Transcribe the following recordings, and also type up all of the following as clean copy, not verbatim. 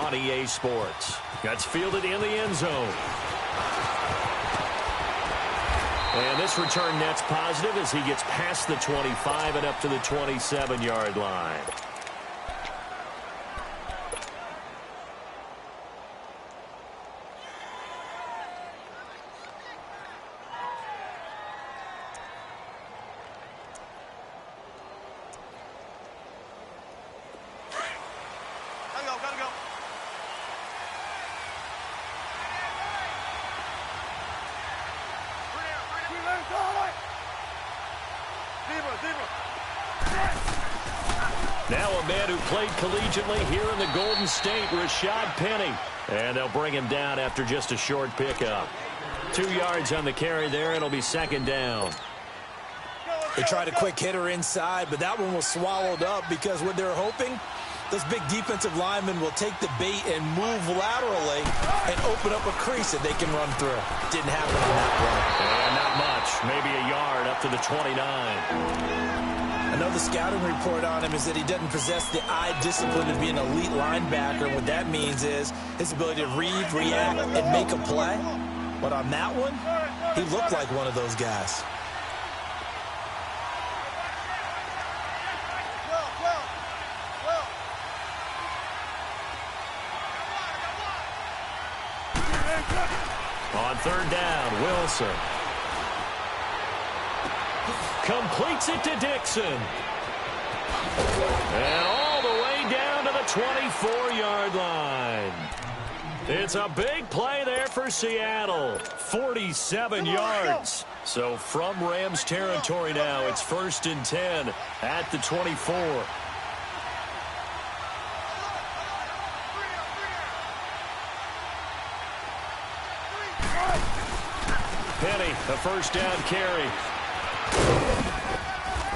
on EA Sports. That's fielded in the end zone. And this return net's positive as he gets past the 25 and up to the 27-yard line. Now a man who played collegiately here in the Golden State, Rashad Penny. And they'll bring him down after just a short pickup. 2 yards on the carry there. It'll be second down. They tried a quick hitter inside, but that one was swallowed up because what they're hoping, those big defensive linemen will take the bait and move laterally and open up a crease that they can run through. Didn't happen on that play. And not much. Maybe a yard up to the 29. Another scouting report on him is that he doesn't possess the eye discipline to be an elite linebacker. And what that means is his ability to read, react, and make a play. But on that one, he looked like one of those guys. On third down, Wilson. Completes it to Dixon. And all the way down to the 24-yard line. It's a big play there for Seattle. 47 yards. So from Rams territory now, it's 1st and 10 at the 24. Penny, a first down carry.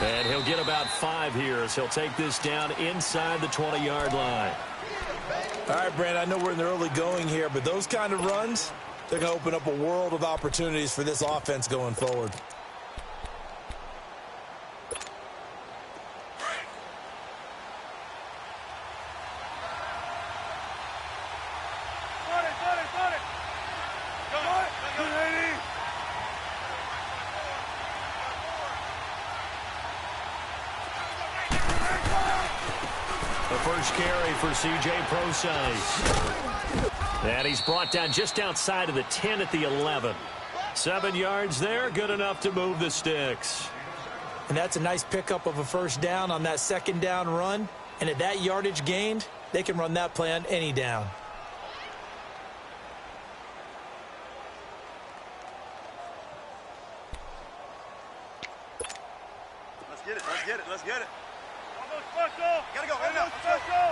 And he'll get about 5 here as he'll take this down inside the 20-yard line. All right, Brand, I know we're in the early going here, but those kind of runs, they're going to open up a world of opportunities for this offense going forward. First carry for C.J. Prosise. And he's brought down just outside of the 10 at the 11. 7 yards there, good enough to move the sticks. And that's a nice pickup of a first down on that second down run. And at that yardage gained, they can run that play on any down. Let's get it, let's get it, let's get it. Gotta go, right now. Let's go.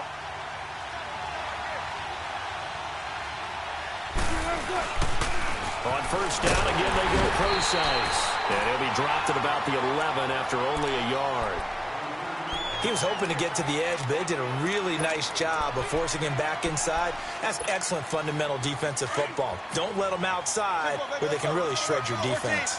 On first down, again, they go Prosise. And he'll be dropped at about the 11 after only a yard. He was hoping to get to the edge, but they did a really nice job of forcing him back inside. That's excellent fundamental defensive football. Don't let them outside where they can really shred your defense.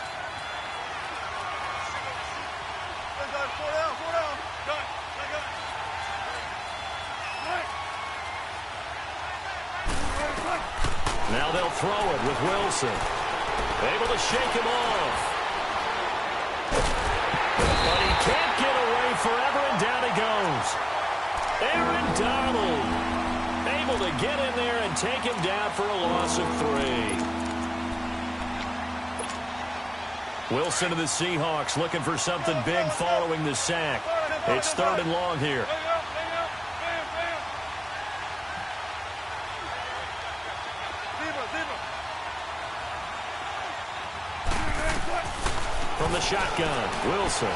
Now they'll throw it with Wilson. Able to shake him off. But he can't get away forever, and down he goes. Aaron Donald able to get in there and take him down for a loss of 3. Wilson to the Seahawks looking for something big following the sack. It's 3rd and long here. From the shotgun, Wilson.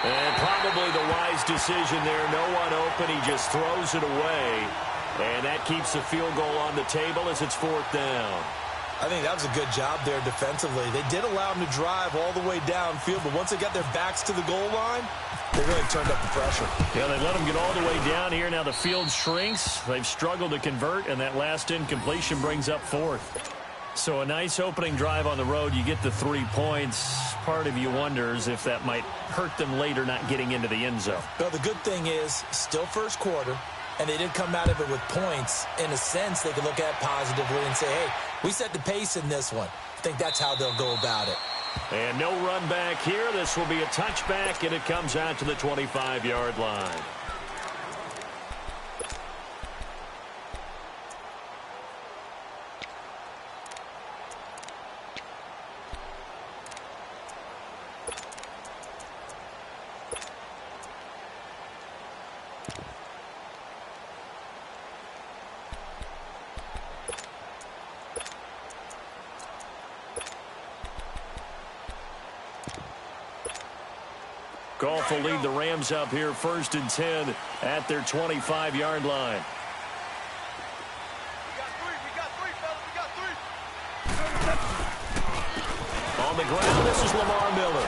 And probably the wise decision there. No one open. He just throws it away. And that keeps the field goal on the table as it's 4th down. I think that was a good job there defensively. They did allow him to drive all the way downfield, but once they got their backs to the goal line, they really turned up the pressure. Yeah, they let him get all the way down here. Now the field shrinks. They've struggled to convert, and that last incompletion brings up 4th. So a nice opening drive on the road. You get the 3 points. Part of you wonders if that might hurt them later not getting into the end zone. Well, the good thing is still first quarter, and they did come out of it with points. In a sense, they could look at it positively and say, hey, we set the pace in this one. I think that's how they'll go about it. And no run back here. This will be a touchback, and it comes out to the 25-yard line. Goff will lead the Rams up here 1st and 10 at their 25-yard line. We got three, fellas. On the ground, this is Lamar Miller.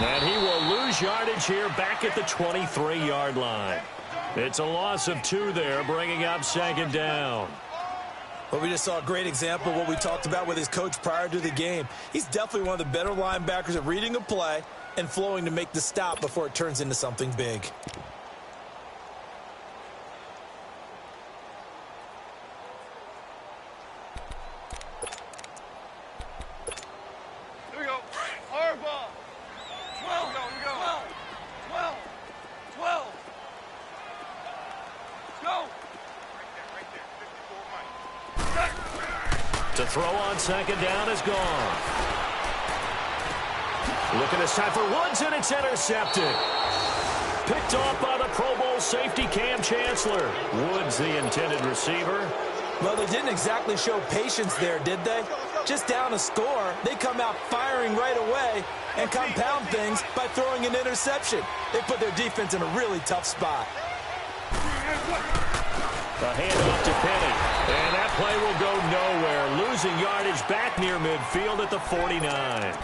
And he will lose yardage here back at the 23-yard line. It's a loss of 2 there, bringing up 2nd down. Well, we just saw a great example of what we talked about with his coach prior to the game. He's definitely one of the better linebackers at reading a play and flowing to make the stop before it turns into something big. Here we go. Hard ball. 12. Here we go. 12. 12. Go. Right there. 54, Mike. To throw on 2nd down is gone. Looking this time for Woods, and it's intercepted. Picked off by the Pro Bowl safety Cam Chancellor. Woods, the intended receiver. Well, they didn't exactly show patience there, did they? Just down a score, they come out firing right away and compound things by throwing an interception. They put their defense in a really tough spot. The handoff to Penny. And that play will go nowhere. Losing yardage back near midfield at the 49.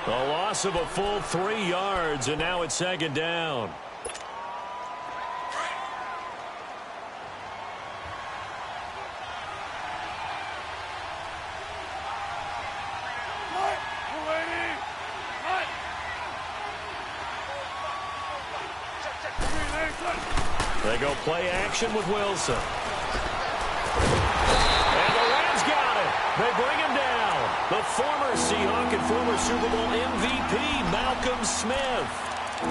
A loss of a full 3 yards, and now it's 2nd down. They go play action with Wilson. And the Rams got it. They bring him down. The former Seahawk and former Super Bowl MVP, Malcolm Smith.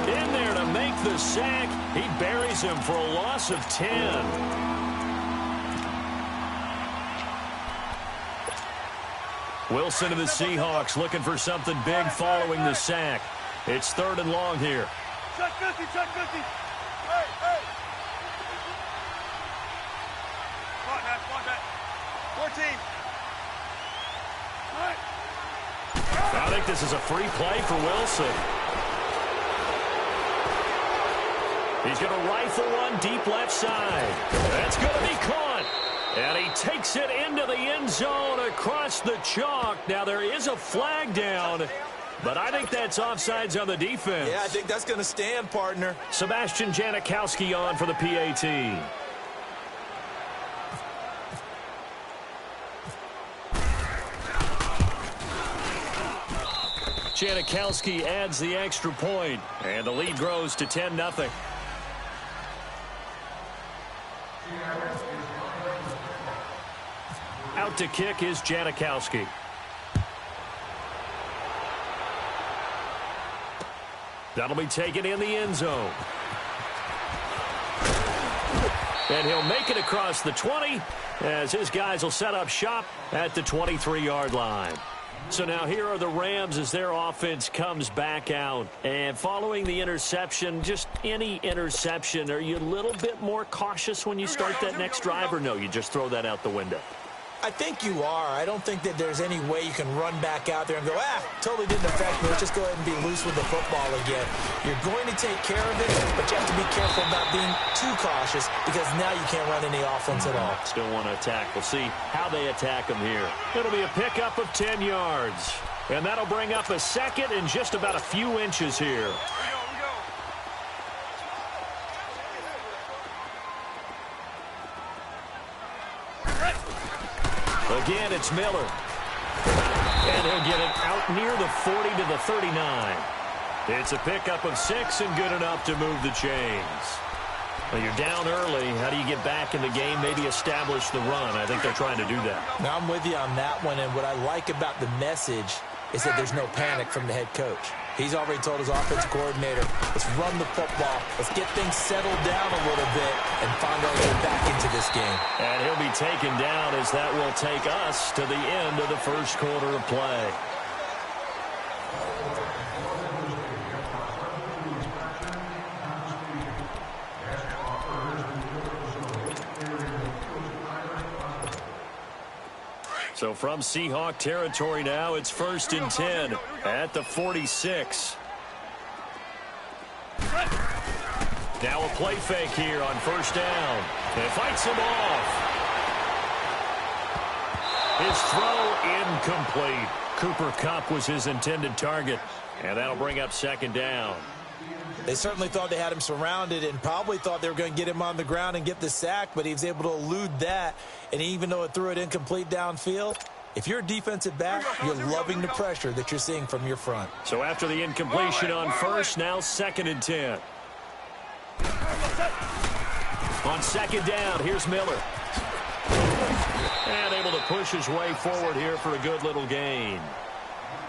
In there to make the sack. He buries him for a loss of 10. Wilson to the Seahawks looking for something big following the sack. It's 3rd and long here. Check 50, check 50. Hey, hey. Come on, Matt, come on, Matt. 14. All right. I think this is a free play for Wilson. He's going to rifle one deep left side. That's going to be caught. And he takes it into the end zone across the chalk. Now, there is a flag down, but I think that's offsides on the defense. Yeah, I think that's going to stand, partner. Sebastian Janikowski on for the PAT. Janikowski adds the extra point, and the lead grows to 10-0. Out to kick is Janikowski. That'll be taken in the end zone. And he'll make it across the 20 as his guys will set up shop at the 23-yard line. So now here are the Rams as their offense comes back out. And following the interception, just any interception, are you a little bit more cautious when you start that next drive, or no, you just throw that out the window? I think you are. I don't think that there's any way you can run back out there and go, totally didn't affect me. Let's just go ahead and be loose with the football again. You're going to take care of it, but you have to be careful about being too cautious because now you can't run any offense at all. Still want to attack. We'll see how they attack them here. It'll be a pickup of 10 yards. And that'll bring up a second and just about a few inches here. Again, it's Miller. And he'll get it out near the 40 to the 39. It's a pickup of 6 and good enough to move the chains. Well, you're down early. How do you get back in the game, maybe establish the run? I think they're trying to do that. Now, I'm with you on that one, and what I like about the message is that there's no panic from the head coach. He's already told his offensive coordinator, let's run the football, let's get things settled down a little bit, and find our way back into this game. And he'll be taken down as that will take us to the end of the first quarter of play. So from Seahawk territory now, it's 1st and 10 at the 46. Now a play fake here on 1st down. And fights him off. His throw incomplete. Cooper Kupp was his intended target. And that'll bring up 2nd down. They certainly thought they had him surrounded and probably thought they were going to get him on the ground and get the sack, but he was able to elude that. And even though it threw it incomplete downfield, if you're a defensive back, you're loving the pressure that you're seeing from your front. So after the incompletion on 1st, now 2nd and 10. On 2nd down, here's Miller. And able to push his way forward here for a good little gain.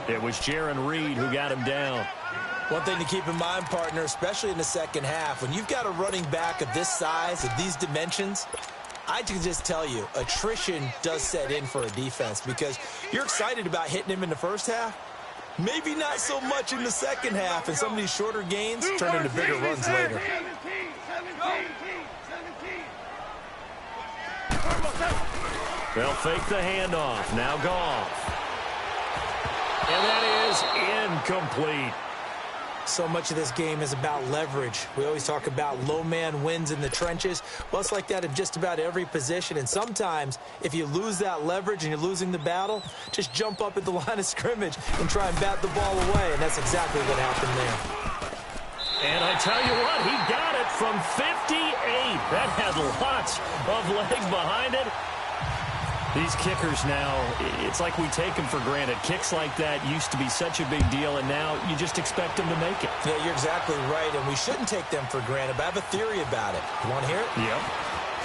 It was Jaron Reed who got him down. One thing to keep in mind, partner, especially in the second half, when you've got a running back of this size, of these dimensions, I can just tell you, attrition does set in for a defense because you're excited about hitting him in the first half. Maybe not so much in the second half, and some of these shorter gains turn into bigger runs later. They'll fake the handoff. Now Goff. And that is incomplete. So much of this game is about leverage. We always talk about low man wins in the trenches. Well, it's like that in just about every position. And sometimes, if you lose that leverage and you're losing the battle, just jump up at the line of scrimmage and try and bat the ball away. And that's exactly what happened there. And I tell you what, he got it from 58. That had lots of leg behind it. These kickers now, it's like we take them for granted. Kicks like that used to be such a big deal, and now you just expect them to make it. Yeah, you're exactly right, and we shouldn't take them for granted, but I have a theory about it. You want to hear it? Yep.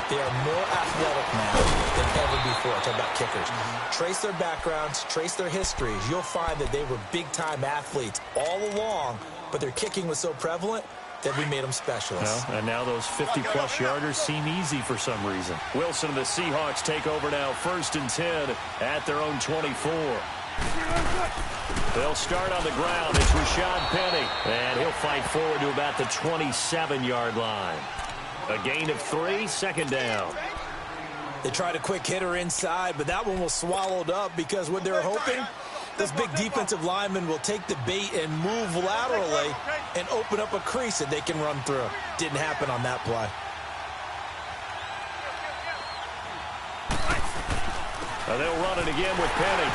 They are more athletic now than ever before. Talk about kickers. Trace their backgrounds, trace their histories. You'll find that they were big-time athletes all along, but their kicking was so prevalent that we made them specialists. Well, and now those 50-plus yarders seem easy for some reason. Wilson and the Seahawks take over now, 1st and 10 at their own 24. They'll start on the ground. It's Rashad Penny, and he'll fight forward to about the 27-yard line. A gain of 3, 2nd down. They tried a quick hitter inside, but that one was swallowed up because what they're hoping, this big defensive lineman will take the bait and move laterally and open up a crease that they can run through. Didn't happen on that play. They'll run it again with Penny.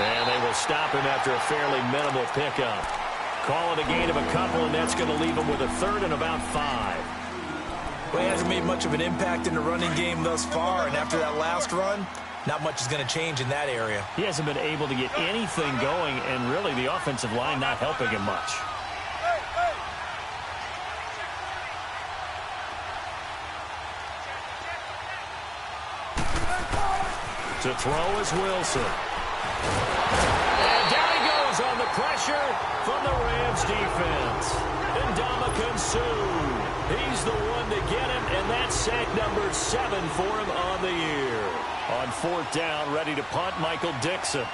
And they will stop him after a fairly minimal pickup. Call it a gain of a couple, and that's going to leave him with a 3rd and about 5. Well, he hasn't made much of an impact in the running game thus far, and after that last run, not much is going to change in that area. He hasn't been able to get anything going, and really the offensive line not helping him much. To throw is Wilson. And down he goes on the pressure from the Rams defense. And Ndamukong Suh. He's the one to get him, and that's sack number 7 for him on the year. On 4th down, ready to punt, Michael Dixon.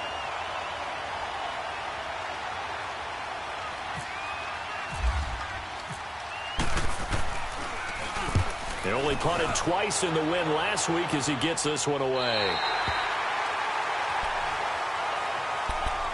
They only punted twice in the win last week as he gets this one away.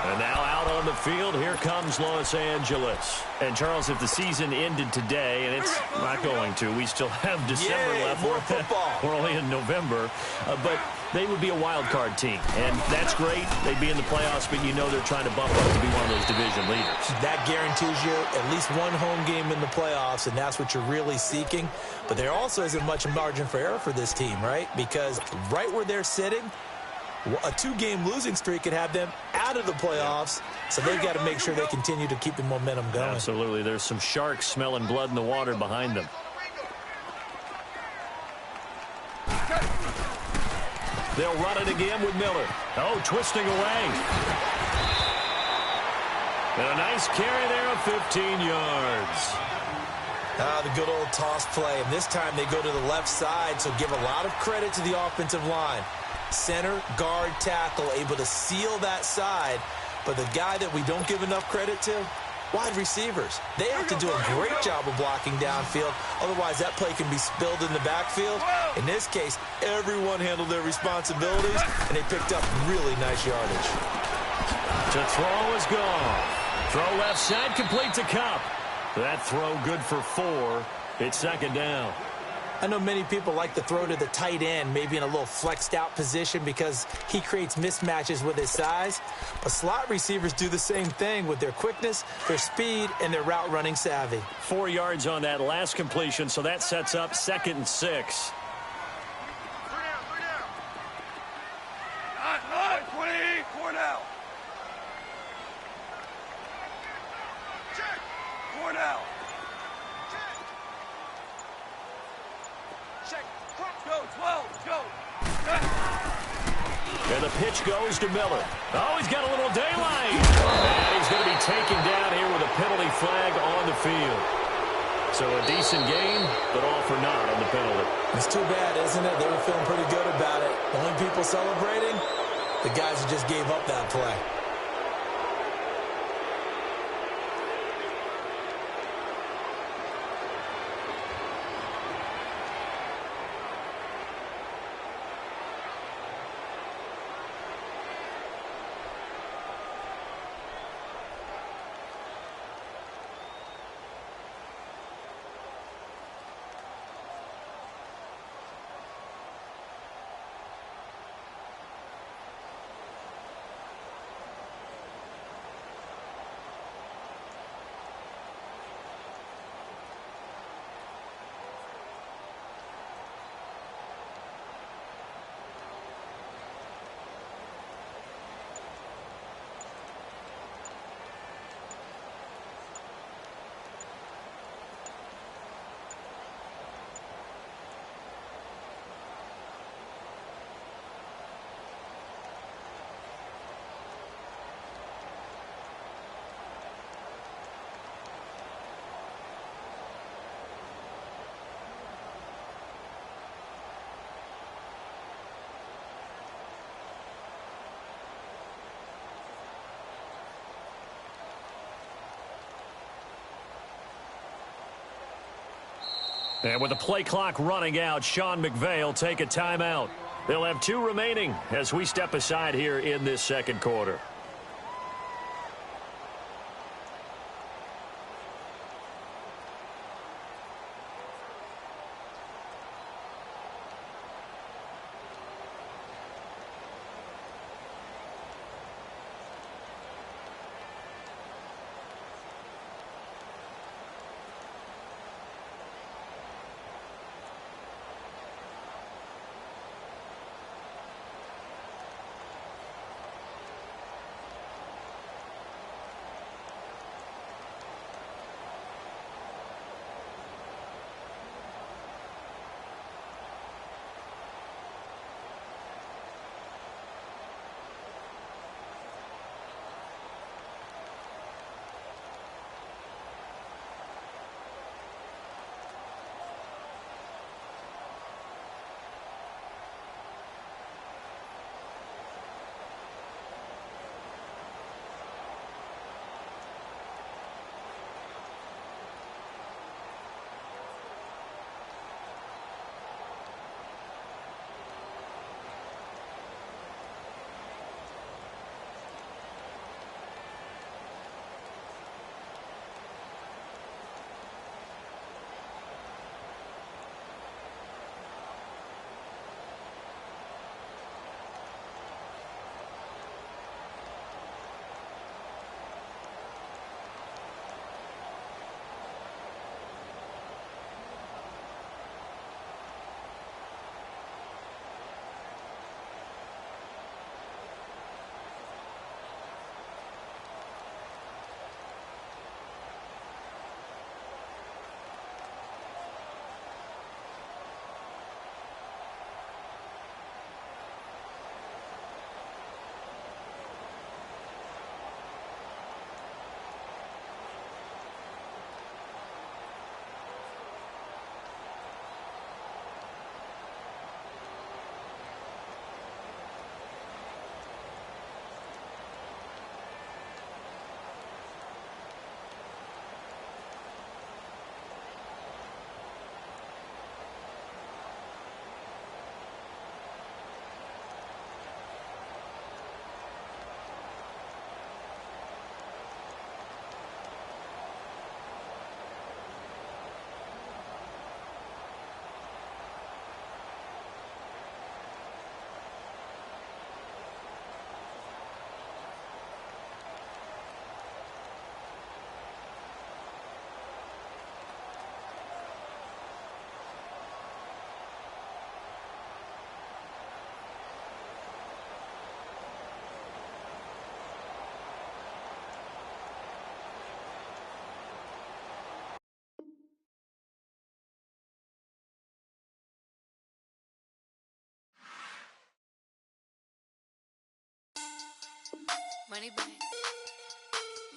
And now out on the field, here comes Los Angeles. And, Charles, if the season ended today, and it's not going to, we still have December left. More football. We're only in November. But they would be a wild card team. And that's great. They'd be in the playoffs, but you know they're trying to bump up to be one of those division leaders. That guarantees you at least one home game in the playoffs, and that's what you're really seeking. But there also isn't much margin for error for this team, right? Because right where they're sitting, A 2-game losing streak could have them out of the playoffs, so they've got to make sure they continue to keep the momentum going. Absolutely. There's some sharks smelling blood in the water behind them. They'll run it again with Miller. Oh, twisting away. And a nice carry there of 15 yards. The good old toss play. And this time they go to the left side, so give a lot of credit to the offensive line. Center, guard, tackle, able to seal that side. But the guy that we don't give enough credit to, wide receivers. They have to do a great job of blocking downfield. Otherwise, that play can be spilled in the backfield. In this case, everyone handled their responsibilities, and they picked up really nice yardage. To throw is gone. Throw left side, complete to Cup. That throw good for 4. It's second down. I know many people like to throw to the tight end, maybe in a little flexed out position because he creates mismatches with his size. But slot receivers do the same thing with their quickness, their speed, and their route running savvy. 4 yards on that last completion, so that sets up 2nd and 6. 4 down. Check. 4 down. Check. Go, 12. Go. And the pitch goes to Miller. Oh, he's got a little daylight. And he's going to be taken down here with a penalty flag on the field. So a decent game, but all for naught on the penalty. It's too bad, isn't it? They were feeling pretty good about it. Only people celebrating, the guys who just gave up that play. And with the play clock running out, Sean McVay will take a timeout. They'll have 2 remaining as we step aside here in this second quarter. Money back.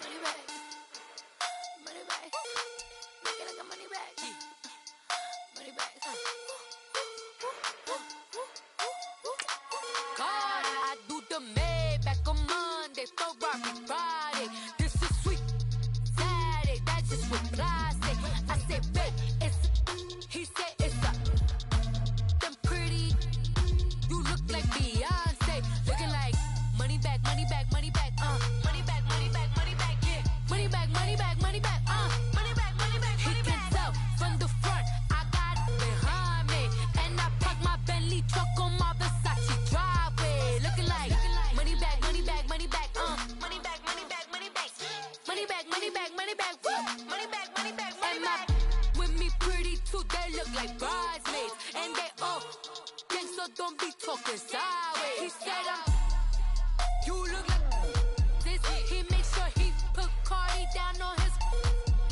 Money back. Money back. Make it like a money back. Money back. God, I do the Maybach on Monday, Ferrari Friday. This is sweet Saturday, that's just what I say. I say, babe, he said it's a. Them pretty, you look like Beyonce, looking like money back, money back, money back, money back, money back, money back, yeah, money back, money back, money back, money back, money back. He can tell from the front, I got it behind me, and I park my Bentley truck on my Versace driveway, looking like money back, money back, money back, money back, money back, money back, money back, money back, money back, money back, money back, money back. With me pretty too, they look like bridesmaids, and they all gang, so don't be talking sideways. He said you look like this. He make sure he put Cardi down on his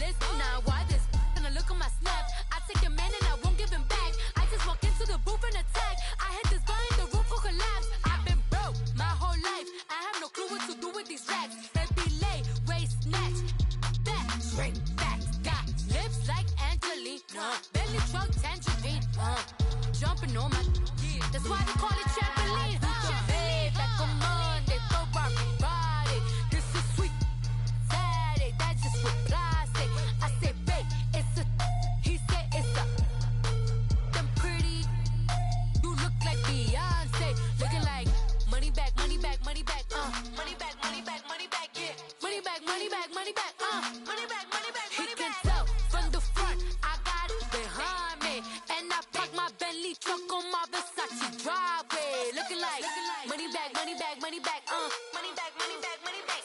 list. Now why this? Gonna look on my snap. I take your man and I won't give him back. I just walk into the booth and attack. I hit this guy in the roof will collapse. I've been broke my whole life. I have no clue what to do with these racks. Baby lay, waist snatch, back, straight back. Got lips like Angelina, belly truck tangerine, jumping on my. That's why they call it trampoline. Back on Monday, Ferrari Friday. This is sweet Saturday, that's just what I say. I say, babe, it's a. He said it's a. Them pretty, you look like Beyonce, looking like money back, money back, money back, money back, money back, money back, yeah, money back, money back, money back, money back, money back. He can tell from the front, I got it behind me, and I park my Bentley truck on my Versace driveway, looking like money back, money back, money back, money back, money back, money back,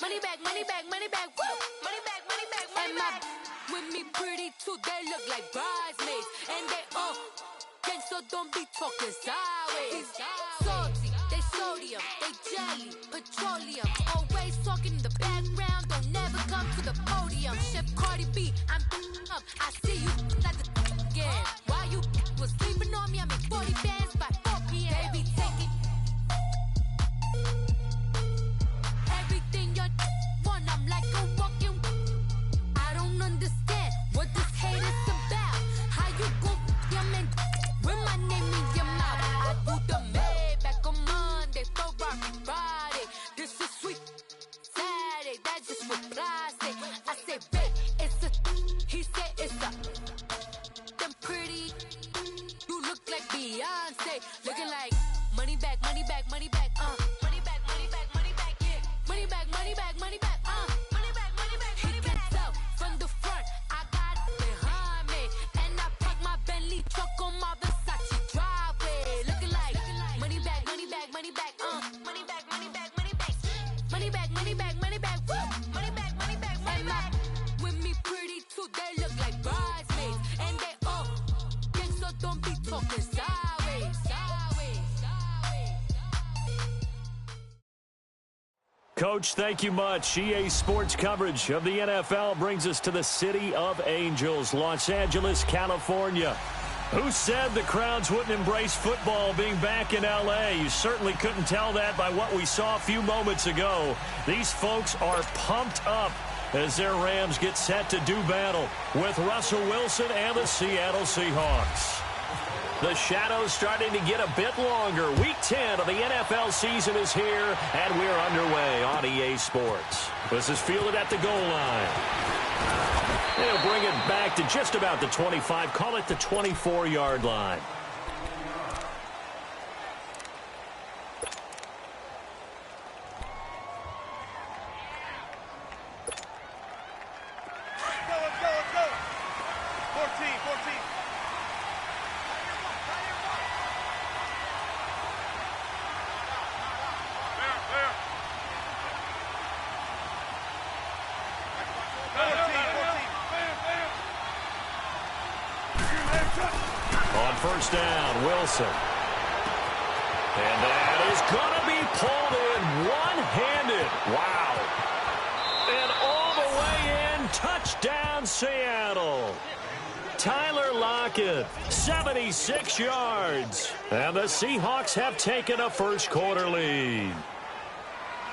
money back, money back, money back, woo, money back, money back, money back. With me pretty too, they look like bridesmaids, and they all gang, so don't be talking sideways. Salty, they sodium, they jelly, petroleum, always talking in the background, don't never come to the podium. Chef Cardi B, I'm up, I see you like the again. While you was sleeping on me, I make 40 bands by 4 p.m. Baby, take it. Everything you want, I'm like a walking. I don't understand what this hate is about. How you gon' your man with my name in your mouth? I do the Maybach on Monday, Ferrari Friday. This is sweet Saturday, that's just what I say. I say, babe, it's a. He said it's a. Them pretty, you look like Beyonce, looking like money back, money back, money back, money back, money back, money back, yeah, money back, money back, money back, money back, money back. He can tell from the front, I got it behind me, and I park my Bentley truck on my Versace driveway, looking like money back, money back, money back, money back, money back, money back, money back, money back, money back, woo, money back, money back, money back. With me pretty too, they look like bridesmaids, and they all gang, so don't be talking sideways. Coach, thank you much. EA Sports coverage of the NFL brings us to the City of Angels, Los Angeles, California. Who said the crowds wouldn't embrace football being back in L.A.? You certainly couldn't tell that by what we saw a few moments ago. These folks are pumped up as their Rams get set to do battle with Russell Wilson and the Seattle Seahawks. The shadow's starting to get a bit longer. Week 10 of the NFL season is here, and we're underway on EA Sports. This is fielded at the goal line. They'll bring it back to just about the 25, call it the 24-yard line. Let's go. 14. On first down, Wilson. And that is going to be pulled in one-handed. Wow. And all the way in, touchdown Seattle. Tyler Lockett, 76 yards. And the Seahawks have taken a first-quarter lead.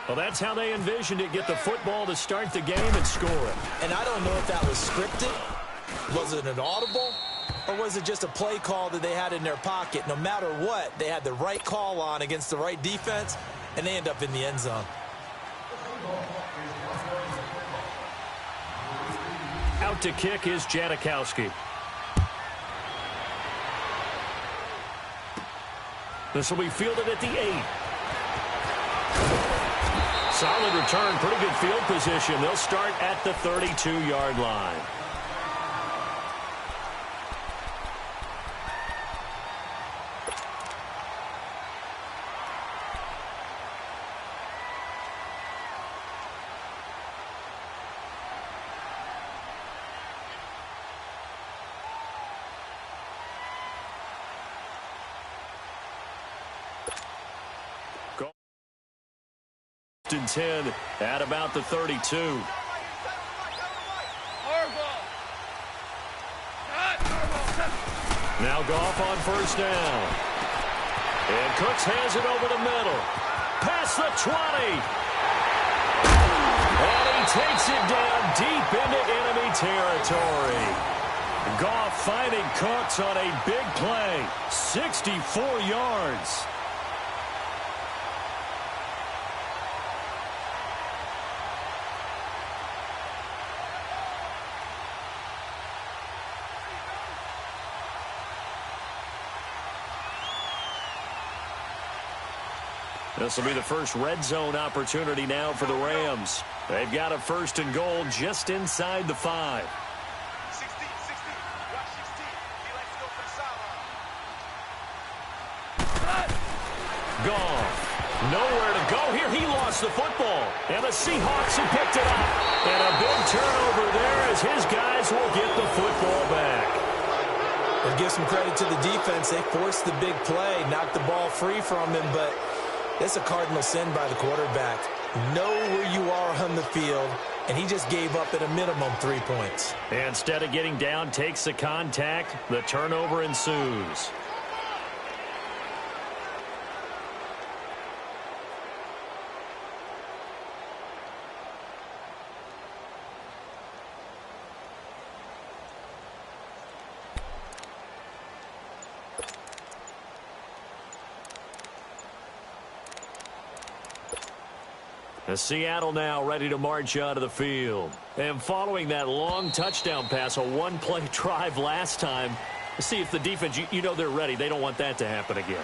Well, that's how they envisioned it, get the football to start the game and score it. And I don't know if that was scripted, was it an audible, or was it just a play call that they had in their pocket? No matter what, they had the right call on against the right defense, and they end up in the end zone. Out to kick is Janikowski. This will be fielded at the 8. Solid return, pretty good field position. They'll start at the 32-yard line. In 10 at about the 32. Now Goff on first down. And Cooks has it over the middle. Past the 20. And he takes it down deep into enemy territory. Goff finding Cooks on a big play. 64 yards. This will be the first red zone opportunity now for the Rams. They've got a first and goal just inside the 5. 60, 60, watch 16. He likes to go for the sideline. Gone. Nowhere to go here. He lost the football. And the Seahawks have picked it up. And a big turnover there as his guys will get the football back. And give some credit to the defense. They forced the big play, knocked the ball free from him, but it's a cardinal sin by the quarterback. Know where you are on the field, and he just gave up at a minimum 3 points. Instead of getting down, takes the contact. The turnover ensues. Seattle now ready to march out of the field. And following that long touchdown pass, a one-play drive last time, see if the defense, you know they're ready. They don't want that to happen again.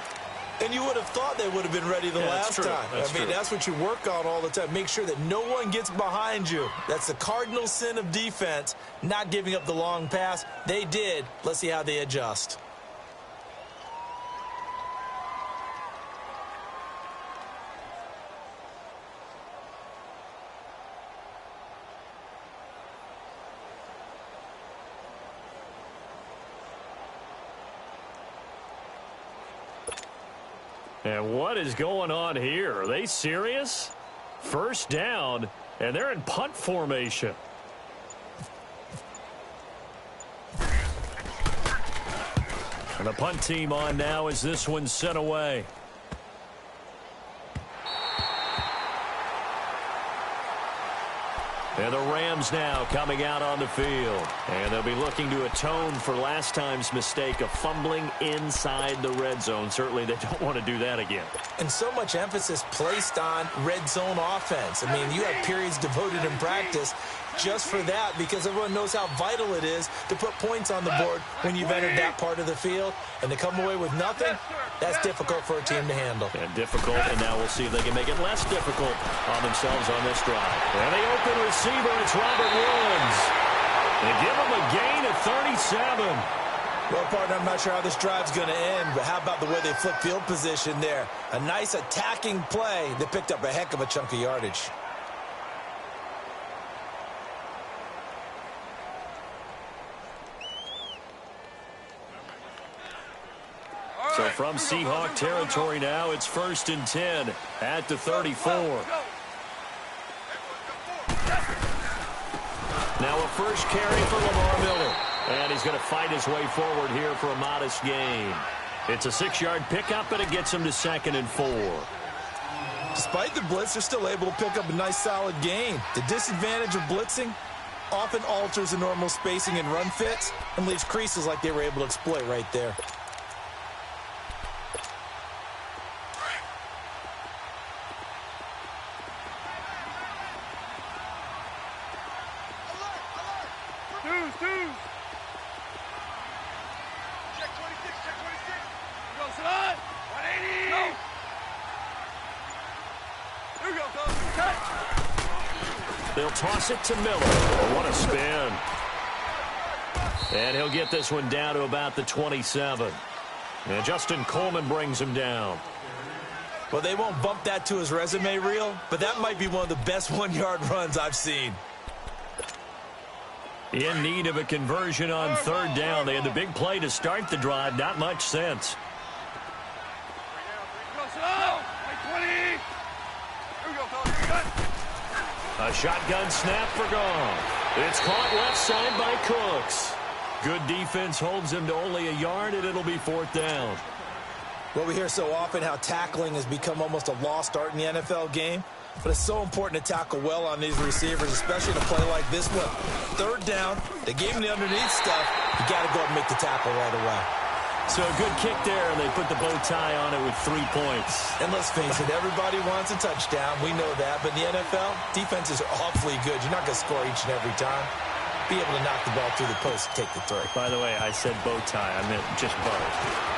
And you would have thought they would have been ready the last time. That's what you work on all the time. Make sure that no one gets behind you. That's the cardinal sin of defense, not giving up the long pass. They did. Let's see how they adjust. And what is going on here? Are they serious? First down, and they're in punt formation. And the punt team on now as this one's sent away. And the Rams now coming out on the field. And they'll be looking to atone for last time's mistake of fumbling inside the red zone. Certainly they don't want to do that again. And so much emphasis placed on red zone offense. I mean, you have periods devoted in practice just for that because everyone knows how vital it is to put points on the board when you've entered that part of the field. And to come away with nothing, that's difficult for a team to handle. And difficult, and now we'll see if they can make it less difficult on themselves on this drive. And the open receiver, it's Robert Woods. They give him a gain of 37. Well, partner, I'm not sure how this drive's going to end, but how about the way they flip field position there? A nice attacking play that picked up a heck of a chunk of yardage. So from Seahawk territory now, it's 1st and 10 at the 34. Now a first carry for Lamar Miller. And he's going to fight his way forward here for a modest gain. It's a 6-yard pickup, and it gets him to 2nd and 4. Despite the blitz, they're still able to pick up a nice, solid gain. The disadvantage of blitzing often alters the normal spacing and run fits and leaves creases like they were able to exploit right there. Check 26, check 26. Go, son. 180. Go. Here we go, coach. Cut. They'll toss it to Miller. Oh, what a spin. And he'll get this one down to about the 27. And Justin Coleman brings him down. Well, they won't bump that to his resume reel, but that might be one of the best one-yard runs I've seen. In need of a conversion on third down. They had the big play to start the drive. Not much sense. Go, son. 20. Here we go, coach. Cut. A shotgun snap for Goff. It's caught left side by Cooks. Good defense holds him to only a yard, and it'll be fourth down. Well, we hear so often how tackling has become almost a lost art in the NFL game, but it's so important to tackle well on these receivers, especially in a play like this one. Third down, they gave him the underneath stuff. You got to go and make the tackle right away. So a good kick there, and they put the bow tie on it with 3 points. And let's face it, everybody wants a touchdown. We know that. But in the NFL, defenses are awfully good. You're not going to score each and every time. Be able to knock the ball through the post and take the throw. By the way, I said bow tie. I meant just bow.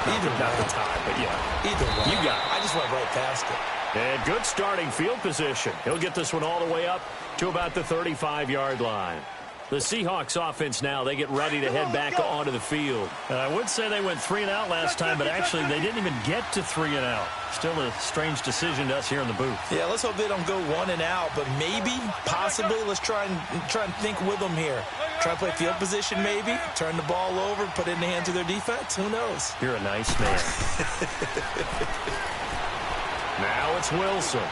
Either not way. the tie, but yeah. Either way. You got it. I just went right past it. And good starting field position. He'll get this one all the way up to about the 35-yard line. The Seahawks offense now, they get ready to head back onto the field. And I would say they went 3 and out last time, but actually they didn't even get to 3 and out. Still a strange decision to us here in the booth. Yeah, let's hope they don't go 1 and out, but maybe, possibly, let's try and think with them here. Try to play field position maybe, turn the ball over, put it in the hands of their defense. Who knows? You're a nice man. Now it's Wilson.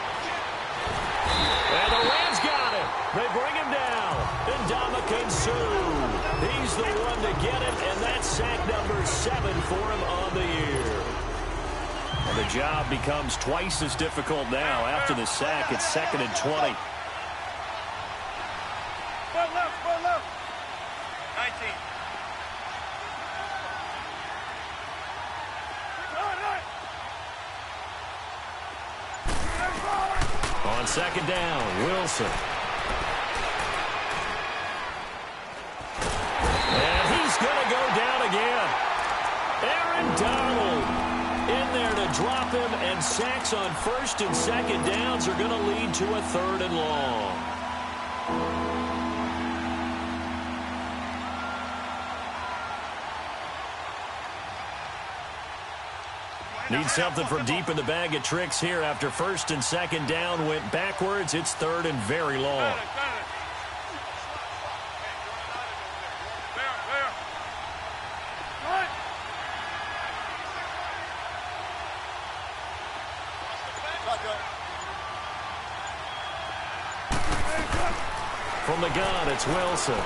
And the Rams got him. They bring him down. And Ndamukong Suh. He's the one to get it, and that's sack number 7 for him on the year. And the job becomes twice as difficult now. After the sack, it's 2nd and 20. Left, left. 19. On 2nd down, Wilson. And he's going to go down again. Aaron Donald in there to drop him, and sacks on 1st and 2nd downs are going to lead to a 3rd and long. Need something from deep in the bag of tricks here after 1st and 2nd down went backwards. It's 3rd and very long. From the gun, it's Wilson.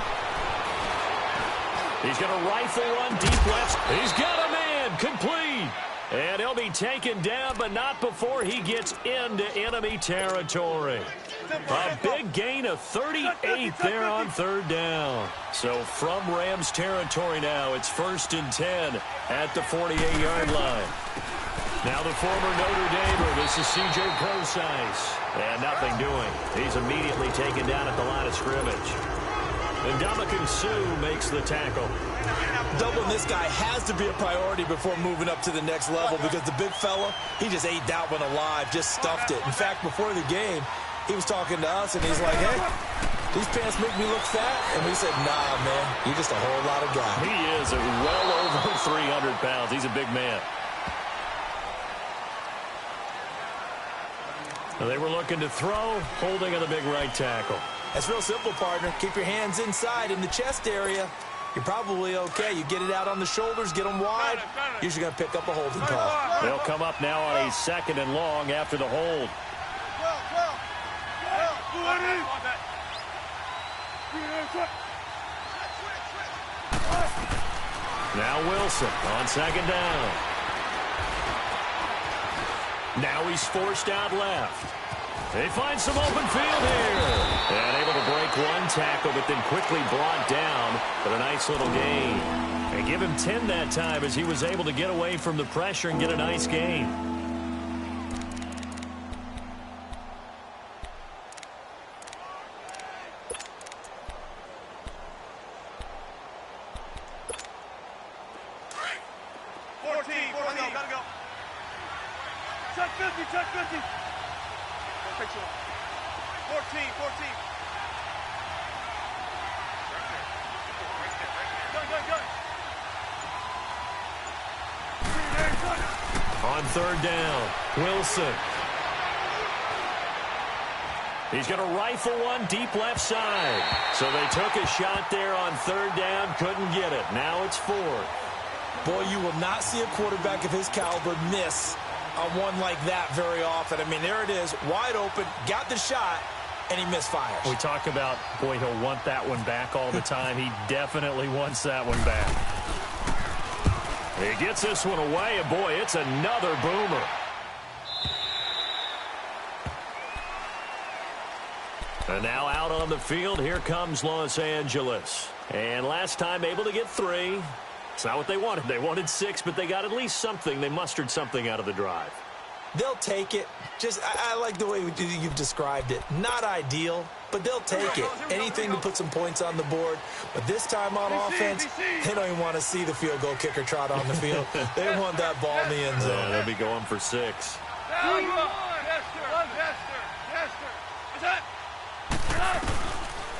He's going to rifle one deep left. He's got a man, complete. And he'll be taken down, but not before he gets into enemy territory. A big gain of 38 there on 3rd down. So from Rams territory now, it's 1st and 10 at the 48-yard line. Now the former Notre Damer, this is C.J. Prosise. And nothing doing. He's immediately taken down at the line of scrimmage. And Ndamukong Suh makes the tackle. Doubling this guy has to be a priority before moving up to the next level, because the big fella, he just ate that one alive, just stuffed it. In fact, before the game, he was talking to us, and he's like, hey, these pants make me look fat. And we said, nah, man, you're just a whole lot of guy. He is well over 300 pounds. He's a big man. They were looking to throw, holding on the big right tackle. That's real simple, partner. Keep your hands inside in the chest area. You're probably okay. You get it out on the shoulders, get them wide. Usually going to pick up a holding call. They'll come up now on a 2nd and long after the hold. Now Wilson on 2nd down. Now he's forced out left. They find some open field here. And able to break one tackle, but then quickly brought down. But a nice little gain. And give him 10 that time as he was able to get away from the pressure and get a nice gain. Check 50, check 50. 14, 14. On third down, Wilson. He's going to rifle one deep left side. So they took a shot there on third down, couldn't get it. Now it's fourth. Boy, you will not see a quarterback of his caliber miss on one like that very often. I mean, there it is, wide open, got the shot, and he misfires. We talk about, boy, he'll want that one back all the time. He definitely wants that one back. He gets this one away, and boy, it's another boomer. And now out on the field, here comes Los Angeles. And last time able to get 3. It's not what they wanted. They wanted 6, but they got at least something. They mustered something out of the drive. They'll take it. Just, I like the way you've described it. Not ideal, but they'll take it. Anything to put some points on the board. But this time on offense, they don't even want to see the field goal kicker trot on the field. They want that ball in the end zone. Yeah, they'll be going for 6.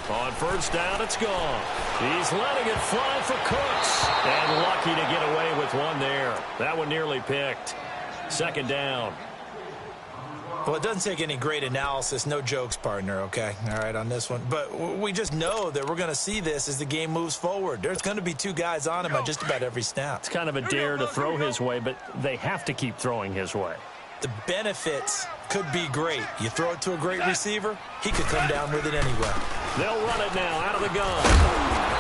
On first down, it's gone. He's letting it fly for Cooks. And lucky to get away with one there. That one nearly picked. Second down. Well, it doesn't take any great analysis. No jokes, partner, okay? All right, on this one. But we just know that we're going to see this as the game moves forward. There's going to be 2 guys on him on just about every snap. It's kind of a dare to throw his way, but they have to keep throwing his way. The benefits could be great. You throw it to a great receiver, he could come down with it anyway. They'll run it now out of the gun.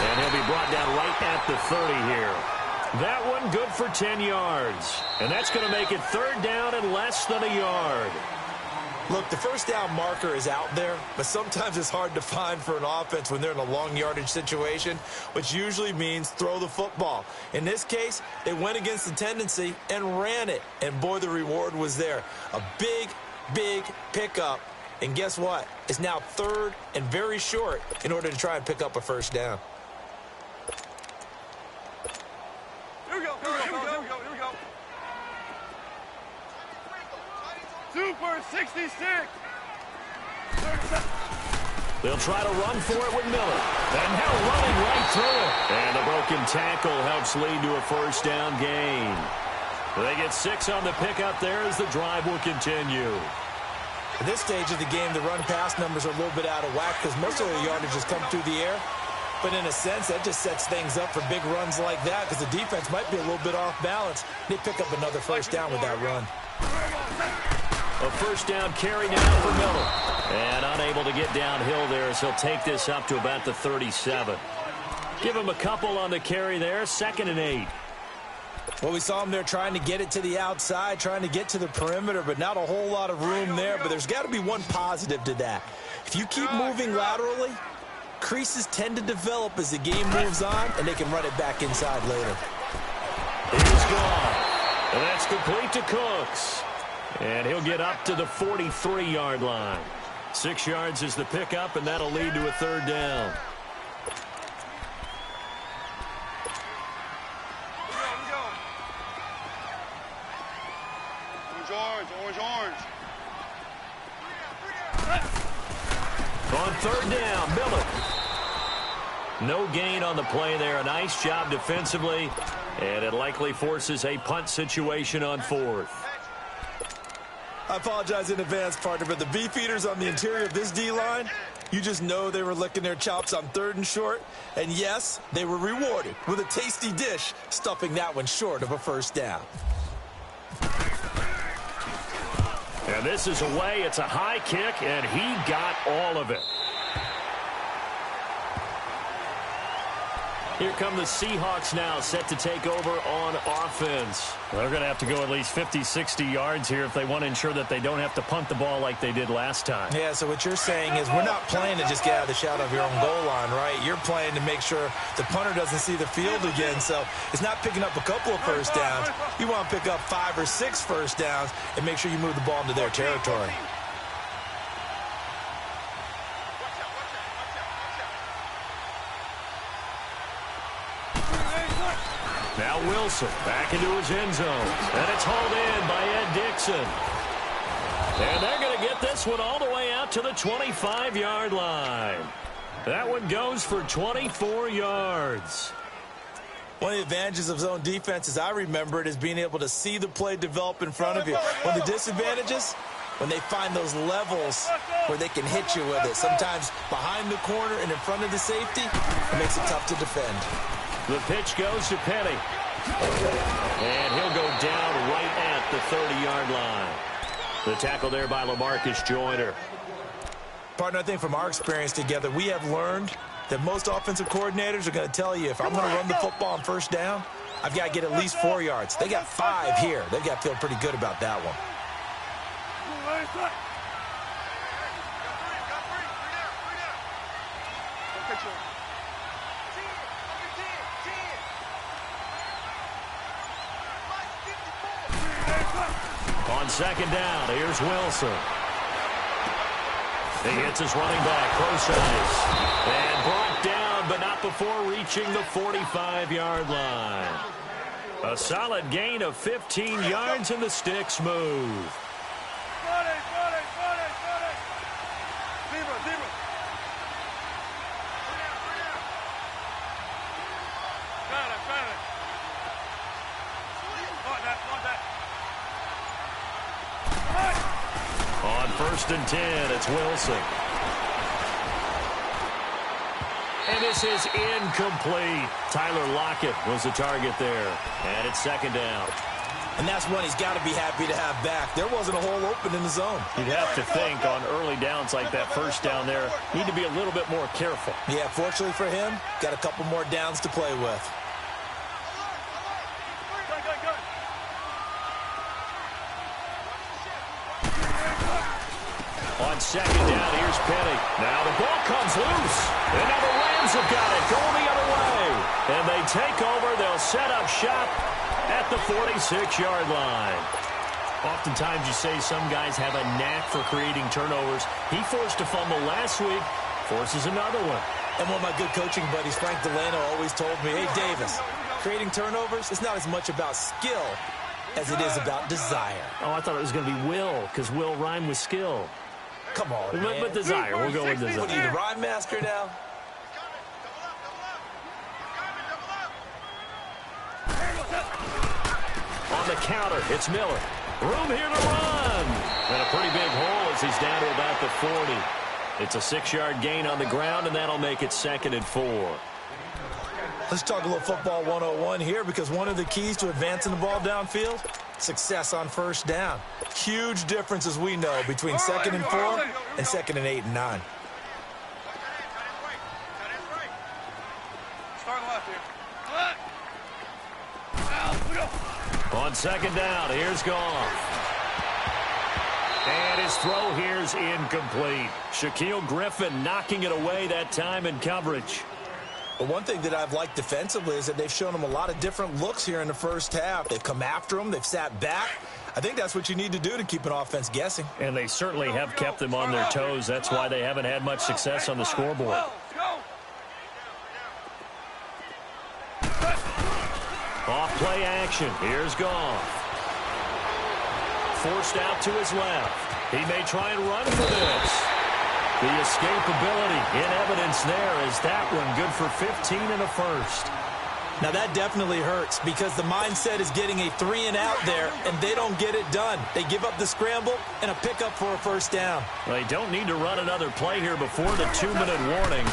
And he'll be brought down right at the 30 here. That one good for 10 yards. And that's going to make it third down and less than a yard. Look, the first down marker is out there, but sometimes it's hard to find for an offense when they're in a long yardage situation, which usually means throw the football. In this case, they went against the tendency and ran it. And boy, the reward was there. A big, big pickup. And guess what? It's now third and very short in order to try and pick up a first down. Here we go. Super 66. They'll try to run for it with Miller. And now running right through it. And the broken tackle helps lead to a first down gain. They get 6 on the pickup there as the drive will continue. At this stage of the game, the run-pass numbers are a little bit out of whack because most of the yardage has come through the air. But in a sense, that just sets things up for big runs like that because the defense might be a little bit off balance. They pick up another first down with that run. A first down carry now for Miller. And unable to get downhill there, so he'll take this up to about the 37. Give him a couple on the carry there, 2nd and 8. Well, we saw him there trying to get it to the outside, trying to get to the perimeter, but not a whole lot of room there. But there's got to be one positive to that. If you keep moving laterally, creases tend to develop as the game moves on, and they can run it back inside later. He's gone. And that's complete to Cooks. And he'll get up to the 43-yard line. 6 yards is the pickup, and that'll lead to a third down. Orange. On third down, Miller. No gain on the play there. A nice job defensively. And it likely forces a punt situation on 4th. I apologize in advance, partner, but the beefeaters on the interior of this D-line, you just know they were licking their chops on 3rd and short. And yes, they were rewarded with a tasty dish, stuffing that one short of a first down. And this is away. It's a high kick, and he got all of it. Here come the Seahawks now, set to take over on offense. They're going to have to go at least 50, 60 yards here if they want to ensure that they don't have to punt the ball like they did last time. Yeah, so what you're saying is we're not playing to just get out of the shadow of your own goal line, right? You're playing to make sure the punter doesn't see the field again. So it's not picking up a couple of first downs. You want to pick up 5 or 6 first downs and make sure you move the ball into their territory. Now Wilson back into his end zone. And it's hauled in by Ed Dixon. And they're going to get this one all the way out to the 25-yard line. That one goes for 24 yards. One of the advantages of zone defense, as I remember it, is being able to see the play develop in front of you. One of the disadvantages, when they find those levels where they can hit you with it. Sometimes behind the corner and in front of the safety, it makes it tough to defend. The pitch goes to Penny. And he'll go down right at the 30-yard line. The tackle there by LaMarcus Joyner. Partner, I think from our experience together, we have learned that most offensive coordinators are going to tell you, if I'm going to run the football on first down, I've got to get at least 4 yards. They got 5 here. They've got to feel pretty good about that one. On second down, here's Wilson. He hits his running back, Procise. And brought down, but not before reaching the 45-yard line. A solid gain of 15 yards, and the sticks move. On 1st and 10, it's Wilson. And this is incomplete. Tyler Lockett was the target there. And it's second down. And that's one he's got to be happy to have back. There wasn't a hole open in the zone. You'd have to think on early downs like that first down there, need to be a little bit more careful. Yeah, fortunately for him, got a couple more downs to play with. On second down, here's Penny. Now the ball comes loose. And now the Rams have got it going the other way. And they take over. They'll set up shop at the 46-yard line. Oftentimes you say some guys have a knack for creating turnovers. He forced a fumble last week, forces another one. And one of my good coaching buddies, Frank Delano, always told me, hey, Davis, creating turnovers is not as much about skill as it is about desire. Oh, I thought it was going to be will, because will rhyme with skill. Come on, man. But desire. We'll go with desire. What are you, the rhyme master now? On the counter, it's Miller. Room here to run. And a pretty big hole as he's down to about the 40. It's a 6-yard gain on the ground, and that'll make it 2nd and 4. Let's talk a little football 101 here, because one of the keys to advancing the ball downfield, success on first down. Huge difference, as we know, between 2nd and 4 and 2nd and 8 and 9. On second down, here's Goff. And his throw here's incomplete. Shaquille Griffin knocking it away that time in coverage. But one thing that I've liked defensively is that they've shown them a lot of different looks here in the first half. They've come after them. They've sat back. I think that's what you need to do to keep an offense guessing. And they certainly have kept them on their toes. That's why they haven't had much success on the scoreboard. Off play action. Here's Goff. Forced out to his left. He may try and run for this. The escapability in evidence there is that one good for 15 and a first. Now that definitely hurts, because the mindset is getting a 3 and out there, and they don't get it done. They give up the scramble and a pickup for a first down. They don't need to run another play here before the 2-minute warning.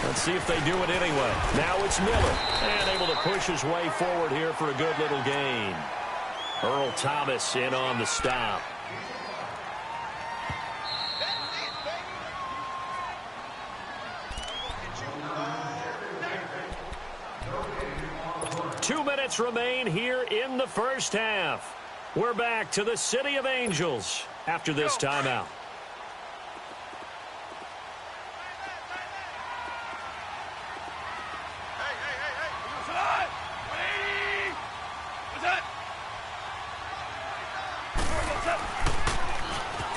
Let's see if they do it anyway. Now it's Miller, and able to push his way forward here for a good little gain. Earl Thomas in on the stop. minutes remain here in the first half. We're back to the City of Angels after this timeout.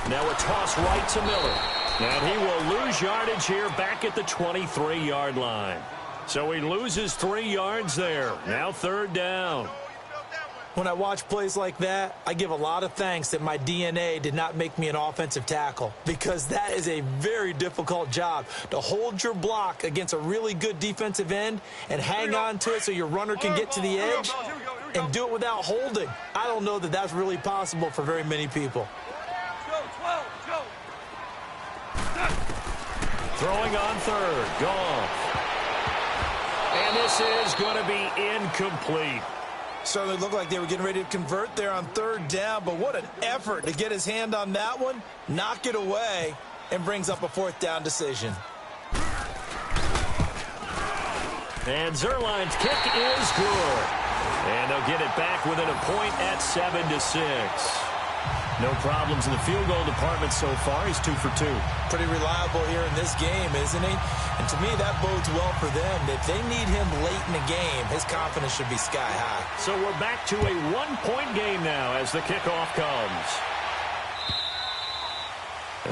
Now a toss right to Miller. And he will lose yardage here back at the 23-yard line. So he loses 3 yards there. Now third down. When I watch plays like that, I give a lot of thanks that my DNA did not make me an offensive tackle, because that is a very difficult job, to hold your block against a really good defensive end and hang on to it so your runner can get to the edge and do it without holding. I don't know that that's really possible for very many people. Throwing on third. Gone. And this is going to be incomplete. Certainly looked like they were getting ready to convert there on third down, but what an effort to get his hand on that one, knock it away, and brings up a fourth down decision. And Zerline's kick is good. And they'll get it back within a point at 7-6. No problems in the field goal department so far. He's 2 for 2. Pretty reliable here in this game, isn't he? And to me, that bodes well for them. If they need him late in the game, his confidence should be sky high. So we're back to a 1-point game now as the kickoff comes.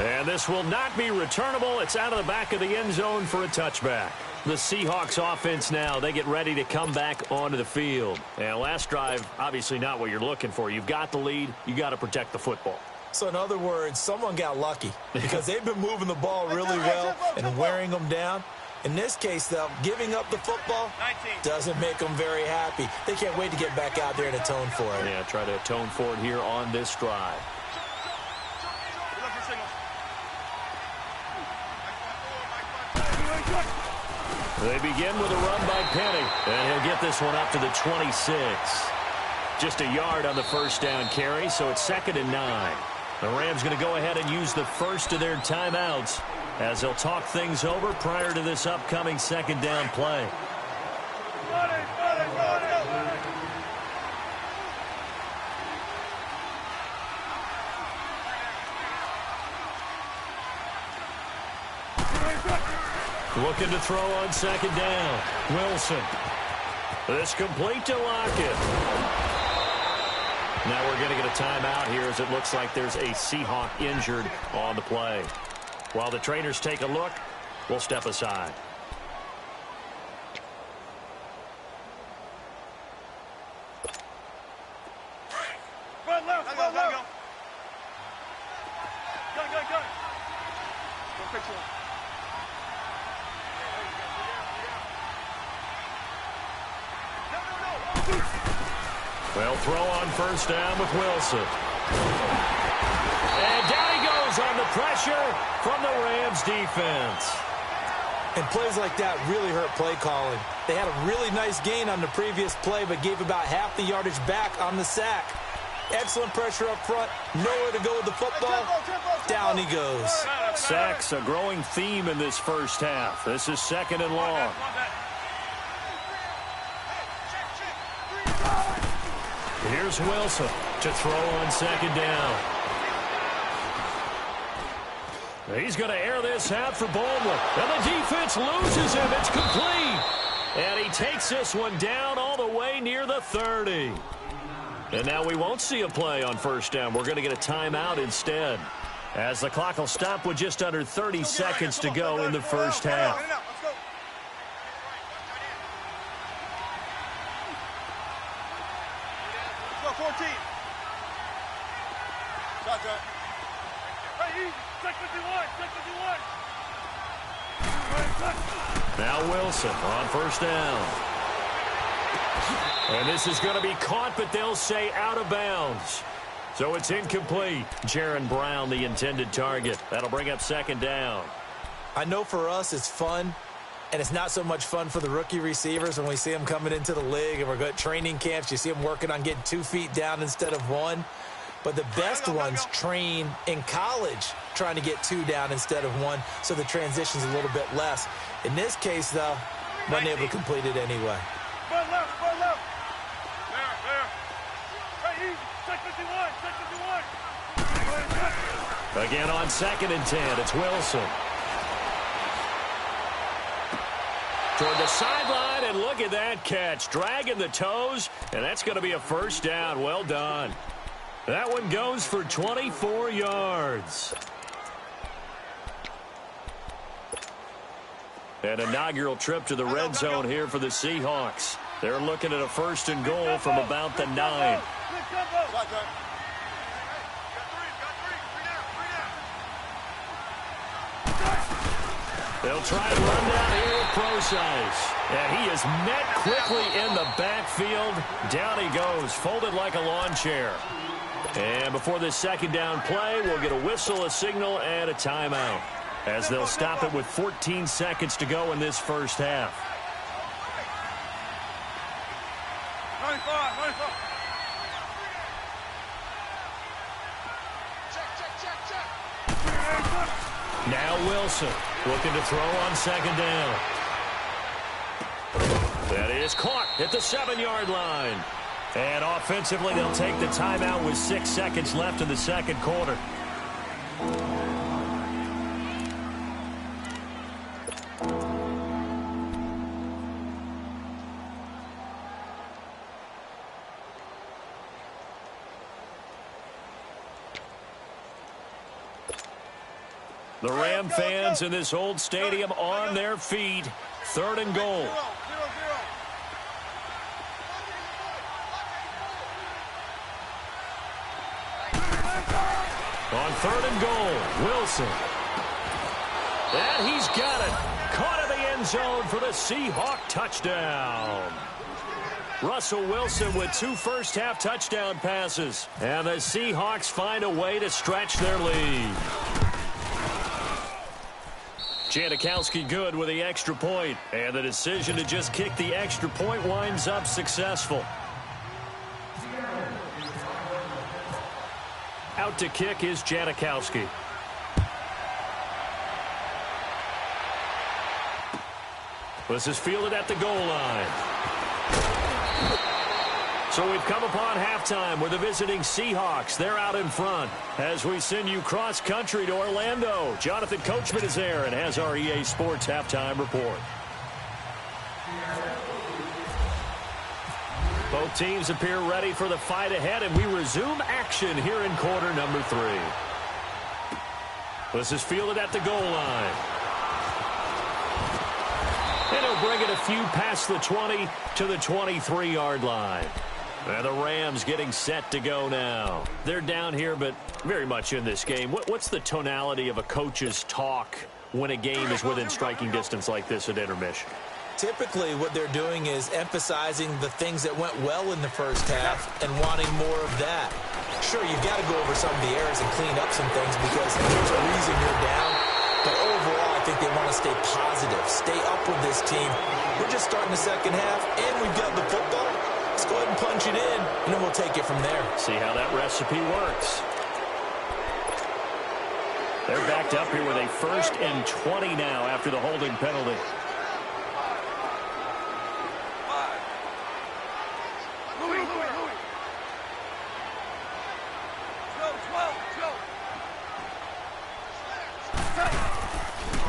And this will not be returnable. It's out of the back of the end zone for a touchback. The Seahawks offense now, they get ready to come back onto the field. And last drive, obviously not what you're looking for. You've got the lead. You got to protect the football. So in other words, someone got lucky because they've been moving the ball really well and wearing them down. In this case, though, giving up the football doesn't make them very happy. They can't wait to get back out there and atone for it. Yeah, try to atone for it here on this drive. They begin with a run by Penny, and he'll get this one up to the 26. Just a yard on the first down carry, so it's 2nd and 9. The Rams going to go ahead and use the first of their timeouts as they'll talk things over prior to this upcoming 2nd down play. Looking to throw on 2nd down. Wilson. This complete to Lockett. Now we're going to get a timeout here as it looks like there's a Seahawk injured on the play. While the trainers take a look, we'll step aside. Run left, run left. Go. Go fix one. They'll throw on first down with Wilson. And down he goes on the pressure from the Rams defense. And plays like that really hurt play calling. They had a really nice gain on the previous play, but gave about half the yardage back on the sack. Excellent pressure up front. Nowhere to go with the football. Down he goes. Sacks, a growing theme in this first half. This is 2nd and long. Here's Wilson to throw on 2nd down. He's going to air this out for Baldwin. And the defense loses him. It's complete. And he takes this one down all the way near the 30. And now we won't see a play on first down. We're going to get a timeout instead, as the clock will stop with just under 30 seconds to go in the first half. Let's go, 14. Shotgun. Hey, check 51. Now Wilson on first down. And this is going to be caught, but they'll say out of bounds. So it's incomplete. Jaron Brown, the intended target. That'll bring up 2nd down. I know for us it's fun, and it's not so much fun for the rookie receivers when we see them coming into the league and we're going to training camps. You see them working on getting 2 feet down instead of 1. But the best ones train in college trying to get 2 down instead of 1, so the transition's a little bit less. In this case, though, wasn't able to complete it anyway. Run left. Check 51. Check 51. Again on 2nd and 10, it's Wilson. Toward the sideline, and look at that catch. Dragging the toes, and that's going to be a first down. Well done. That one goes for 24 yards. An inaugural trip to the red zone here for the Seahawks. They're looking at a 1st and goal from about the 9. They'll try and run down here with Procise. And he is met quickly in the backfield. Down he goes, folded like a lawn chair. And before this 2nd down play, we'll get a whistle, a signal, and a timeout, as they'll stop it with 14 seconds to go in this first half. 95. Now Wilson looking to throw on 2nd down. That is caught at the 7-yard line. And offensively, they'll take the timeout with 6 seconds left in the 2nd quarter. The Ram fans in this old stadium on their feet. 3rd and goal. On 3rd and goal, Wilson. And he's got it. Caught in the end zone for the Seahawk touchdown. Russell Wilson with 2 first-half touchdown passes. And the Seahawks find a way to stretch their lead. Janikowski good with the extra point, and the decision to just kick the extra point winds up successful. Out to kick is Janikowski. This is fielded at the goal line. So we've come upon halftime with the visiting Seahawks. They're out in front as we send you cross-country to Orlando. Jonathan Coachman is there and has our EA Sports halftime report. Both teams appear ready for the fight ahead, and we resume action here in quarter number 3. This is fielded at the goal line. And he'll bring it a few past the 20 to the 23-yard line. And the Rams getting set to go now. They're down here, but very much in this game. What's the tonality of a coach's talk when a game is within striking distance like this at intermission? Typically, what they're doing is emphasizing the things that went well in the first half and wanting more of that. Sure, you've got to go over some of the errors and clean up some things because there's a reason you're down. But overall, I think they want to stay positive, stay up with this team. We're just starting the second half, and we've got the football. Let's go ahead and punch it in, and then we'll take it from there. See how that recipe works. They're backed up here with a 1st and 20 now after the holding penalty.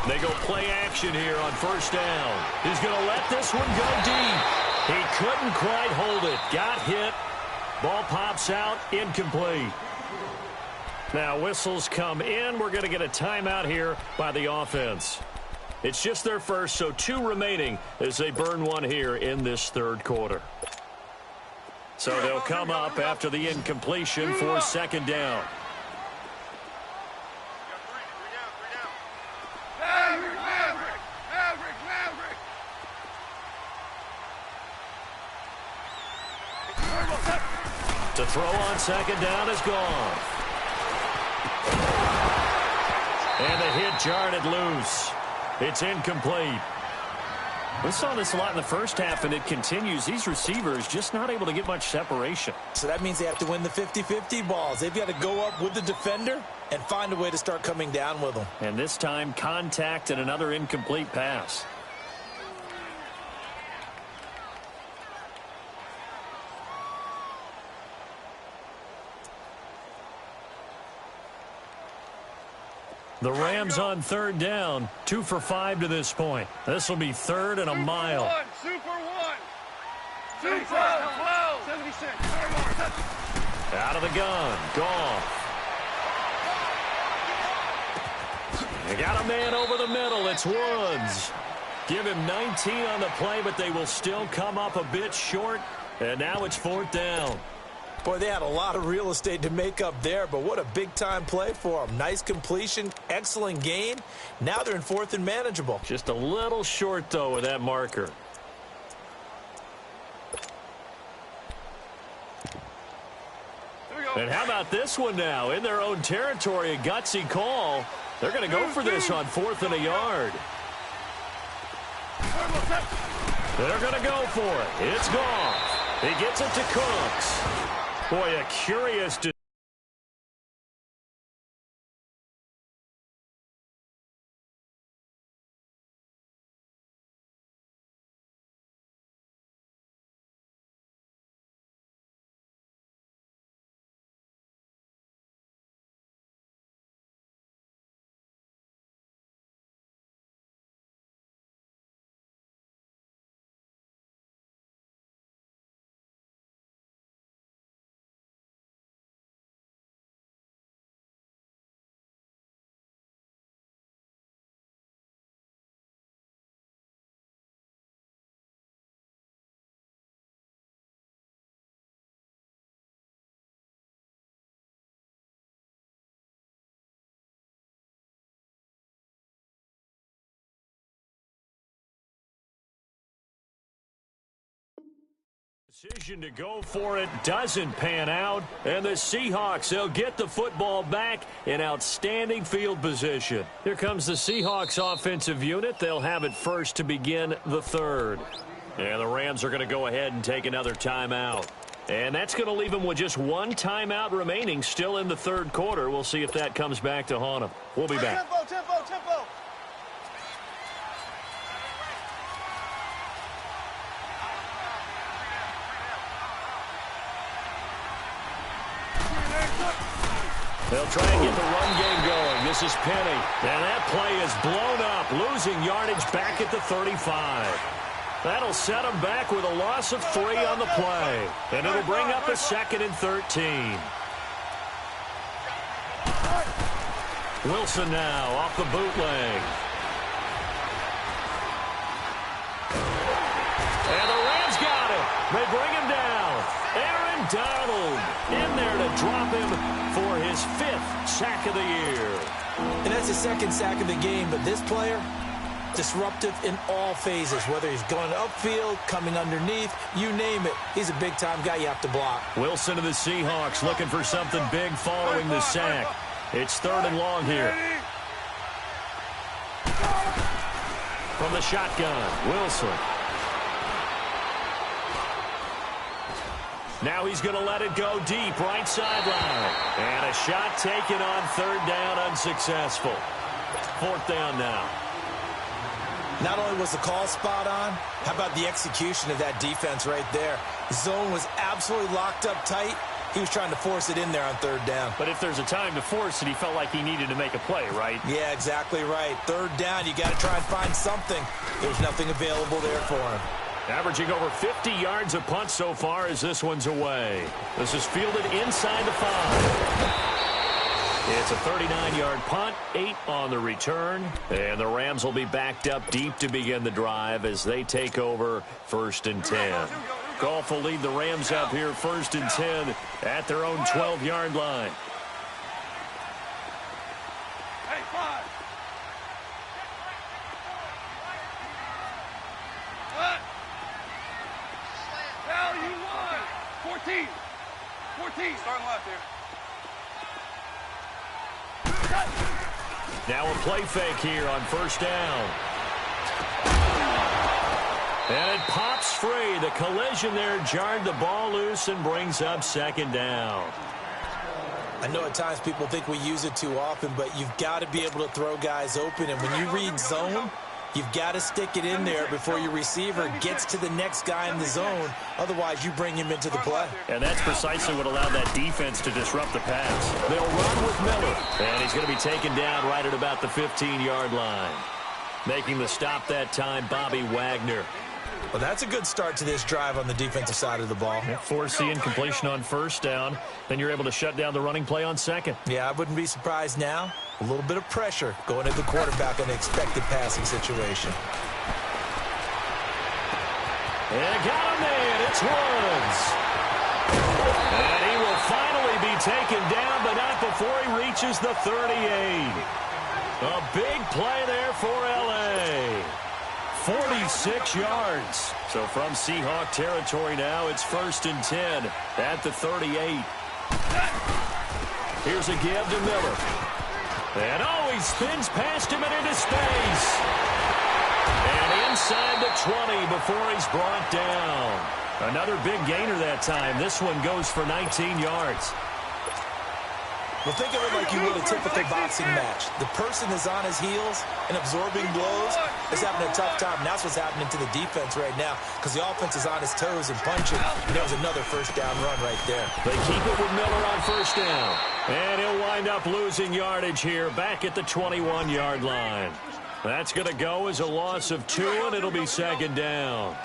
They go play action here on 1st down. He's going to let this one go deep. He couldn't quite hold it. Got hit. Ball pops out. Incomplete. Now whistles come in. We're going to get a timeout here by the offense. It's just their first, so 2 remaining as they burn one here in this 3rd quarter. So they'll come up after the incompletion for 2nd down. To throw on 2nd down is gone. And the hit jarred it loose. It's incomplete. We saw this a lot in the first half, and it continues. These receivers just not able to get much separation. So that means they have to win the 50-50 balls. They've got to go up with the defender and find a way to start coming down with them. And this time, contact and another incomplete pass. The Rams on third down, 2 for 5 to this point. This will be third and a mile. Super one. Super 12. 76. Out of the gun. Goff. They got a man over the middle. It's Woods. Give him 19 on the play, but they will still come up a bit short. And now it's fourth down. Boy, they had a lot of real estate to make up there, but what a big-time play for them. Nice completion, excellent gain. Now they're in fourth and manageable. Just a little short, though, with that marker. And how about this one now? In their own territory, a gutsy call. They're going to go for this on 4th and a yard. They're going to go for it. It's Goff. He gets it to Cooks. Boy, a curious decision to go for it doesn't pan out, and the Seahawks, they'll get the football back in outstanding field position. Here comes the Seahawks offensive unit. They'll have it first to begin the third. And the Rams are going to go ahead and take another timeout. And that's going to leave them with just one timeout remaining still in the third quarter. We'll see if that comes back to haunt them. We'll be back. Tempo. They'll try and get the run game going. This is Penny. And that play is blown up, losing yardage back at the 35. That'll set them back with a loss of 3 on the play. And it'll bring up a 2nd and 13. Wilson now off the bootleg. And the Rams got it. They bring him down. Aaron Donald in there to drop him for his 5th sack of the year. And that's his 2nd sack of the game, but this player, disruptive in all phases, whether he's going upfield, coming underneath, you name it. He's a big-time guy you have to block. Wilson of the Seahawks looking for something big following the sack. It's 3rd and long here. From the shotgun, Wilson. Now he's going to let it go deep, right sideline. And a shot taken on 3rd down, unsuccessful. 4th down now. Not only was the call spot on, how about the execution of that defense right there? The zone was absolutely locked up tight. He was trying to force it in there on 3rd down. But if there's a time to force it, he felt like he needed to make a play, right? Yeah, exactly right. 3rd down, you got to try and find something. There's nothing available there for him. Averaging over 50 yards a punt so far as this one's away. This is fielded inside the 5. It's a 39-yard punt, 8 on the return. And the Rams will be backed up deep to begin the drive as they take over 1st and 10. Goff will lead the Rams up here 1st and 10 at their own 12-yard line. Hey, 5. What? Now you won. 14. Starting left here. Now a play fake here on 1st down. And it pops free. The collision there jarred the ball loose and brings up 2nd down. I know at times people think we use it too often, but you've got to be able to throw guys open. And when you read zone, You've got to stick it in there before your receiver gets to the next guy in the zone. Otherwise, you bring him into the play. And that's precisely what allowed that defense to disrupt the pass. They'll run with Miller. And he's going to be taken down right at about the 15-yard line. Making the stop that time, Bobby Wagner. Well, that's a good start to this drive on the defensive side of the ball. Forcing completion on first down. Then you're able to shut down the running play on second. Yeah, I wouldn't be surprised now. A little bit of pressure going at the quarterback in an expected passing situation. And got him in. It's Woods. And he will finally be taken down, but not before he reaches the 38. A big play there for L.A. 46 yards. So from Seahawk territory now, it's 1st and 10 at the 38. Here's a give to Miller. And he spins past him and into space. And inside the 20 before he's brought down. Another big gainer that time. This one goes for 19 yards. Well, think of it like you would a typical boxing match. The person is on his heels and absorbing blows is having a tough time. And that's what's happening to the defense right now because the offense is on his toes and punching. And there was another first down run right there. They keep it with Miller on first down. And he'll wind up losing yardage here back at the 21-yard line. That's going to go as a loss of 2, and it'll be 2nd down.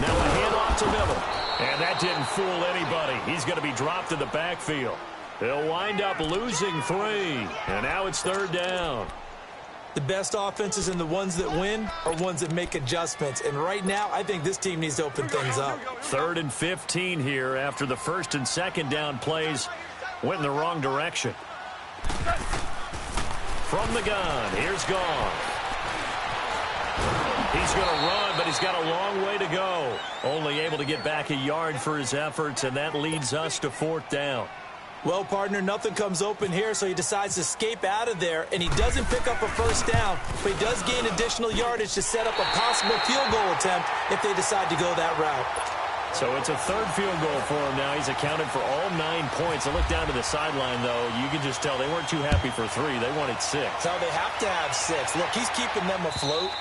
Now a handoff to Miller. And that didn't fool anybody. He's going to be dropped in the backfield. He'll wind up losing 3. And now it's 3rd down. The best offenses and the ones that win are ones that make adjustments. And right now, I think this team needs to open things up. 3rd and 15 here after the 1st and 2nd down plays went in the wrong direction. From the gun, here's Goff. He's going to run, but he's got a long way to go. Only able to get back a yard for his efforts, and that leads us to 4th down. Well, partner, nothing comes open here, so he decides to escape out of there, and he doesn't pick up a first down, but he does gain additional yardage to set up a possible field goal attempt if they decide to go that route. So it's a 3rd field goal for him now. He's accounted for all 9 points. I look down to the sideline, though. You can just tell they weren't too happy for 3. They wanted 6. So they have to have 6. Look, he's keeping them afloat.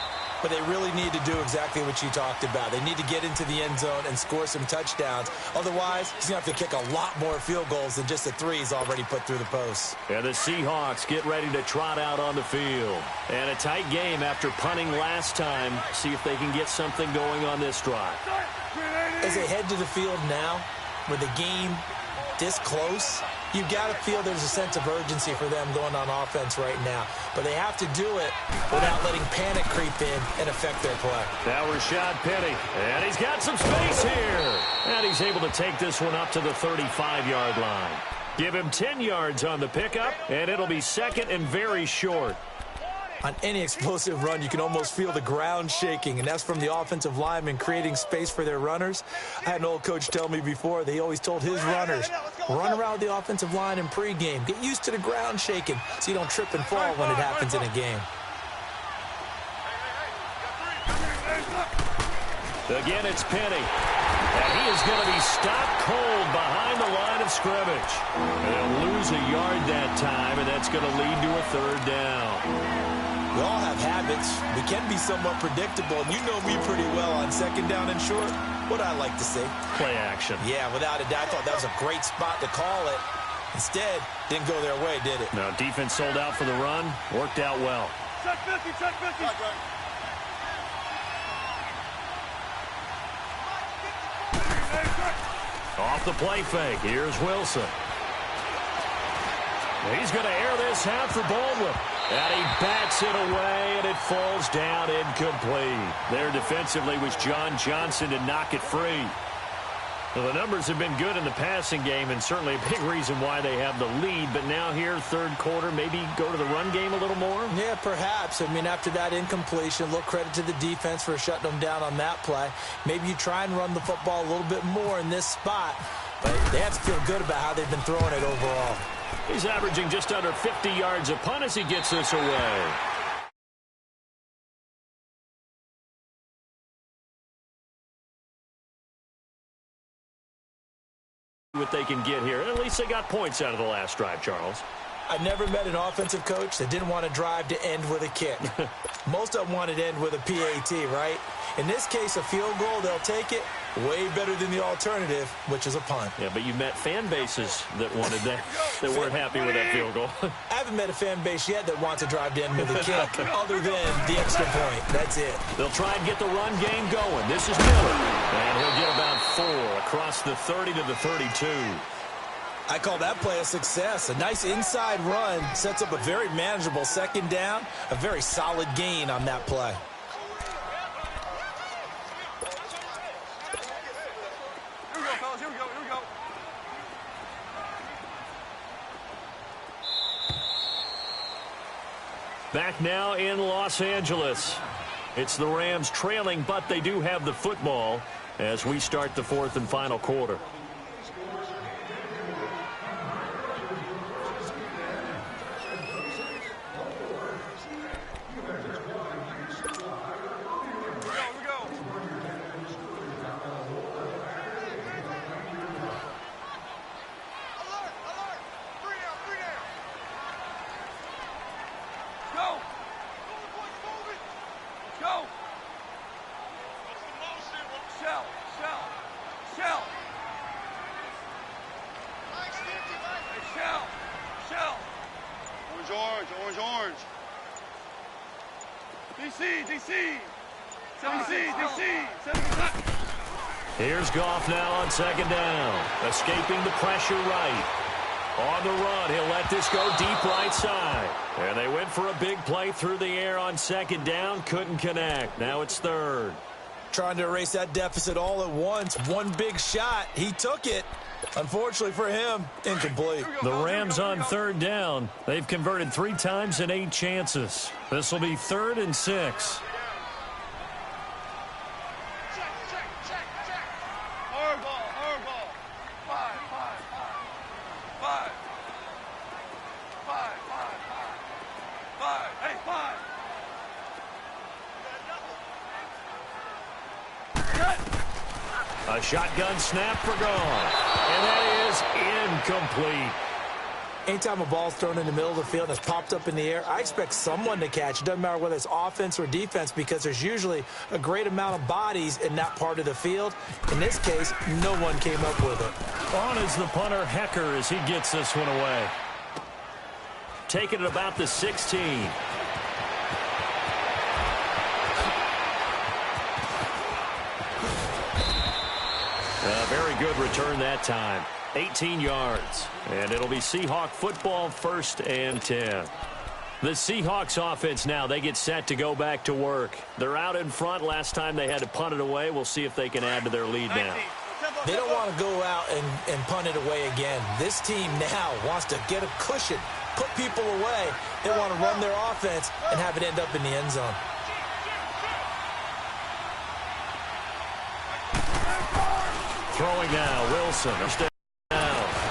But they really need to do exactly what you talked about. They need to get into the end zone and score some touchdowns. Otherwise, he's going to have to kick a lot more field goals than just the 3 he's already put through the posts. And the Seahawks get ready to trot out on the field. And a tight game after punting last time. See if they can get something going on this drive. As they head to the field now, with the game this close, you've got to feel there's a sense of urgency for them going on offense right now. But they have to do it without letting panic creep in and affect their play. Now Rashad Penny, and he's got some space here. And he's able to take this one up to the 35-yard line. Give him 10 yards on the pickup, and it'll be 2nd and very short. On any explosive run, you can almost feel the ground shaking, and that's from the offensive linemen creating space for their runners. I had an old coach tell me before, they always told his runners, run around the offensive line in pregame. Get used to the ground shaking so you don't trip and fall when it happens in a game. Again, it's Penny. And he is going to be stopped cold behind the line of scrimmage. They'll lose a yard that time, and that's going to lead to a 3rd down. We all have habits. We can be somewhat predictable, and you know me pretty well on 2nd down and short. What I like to see. Play action. Yeah, without a doubt. I thought that was a great spot to call it. Instead, didn't go their way, did it? No, defense sold out for the run. Worked out well. Check 50, check 50. Off the play fake. Here's Wilson. He's going to air this out for Baldwin. And he bats it away, and it falls down incomplete. There defensively was John Johnson to knock it free. Well, the numbers have been good in the passing game, and certainly a big reason why they have the lead. But now here, 3rd quarter, maybe go to the run game a little more? Yeah, perhaps. I mean, after that incompletion, a little credit to the defense for shutting them down on that play. Maybe you try and run the football a little bit more in this spot. But they have to feel good about how they've been throwing it overall. He's averaging just under 50 yards a punt as he gets this away. what they can get here. At least they got points out of the last drive, Charles. I never met an offensive coach that didn't want to drive to end with a kick. Most of them wanted to end with a PAT, right? In this case, a field goal, they'll take it. Way better than the alternative, which is a punt. Yeah, but you met fan bases that wanted that, that weren't happy with that field goal. I haven't met a fan base yet that wants to drive to end with a kick, other than the extra point. That's it. They'll try and get the run game going. This is Miller. And he'll get about 4 across the 30 to the 32. I call that play a success. A nice inside run sets up a very manageable second down. A very solid gain on that play. Here we go, fellas. Here we go. Here we go. Back now in Los Angeles. It's the Rams trailing, but they do have the football as we start the 4th and final quarter. Here's Goff now on second down. Escaping the pressure right. On the run, he'll let this go deep right side. And they went for a big play through the air on second down. Couldn't connect. Now it's 3rd. Trying to erase that deficit all at once. One big shot. He took it. Unfortunately for him, incomplete. The Rams on 3rd down. They've converted 3 times in 8 chances. This will be 3rd and 6. A shotgun snap for Goff. And that is incomplete. Anytime a ball's thrown in the middle of the field and it's popped up in the air, I expect someone to catch. It doesn't matter whether it's offense or defense because there's usually a great amount of bodies in that part of the field. In this case, no one came up with it. On is the punter, Hecker, as he gets this one away. Taking it about the 16. A very good return that time. 18 yards. And it'll be Seahawk football, 1st and 10. The Seahawks offense now, they get set to go back to work. They're out in front. Last time they had to punt it away. We'll see if they can add to their lead now. They don't want to go out and punt it away again. This team now wants to get a cushion, put people away. They want to run their offense and have it end up in the end zone. Throwing now, Wilson.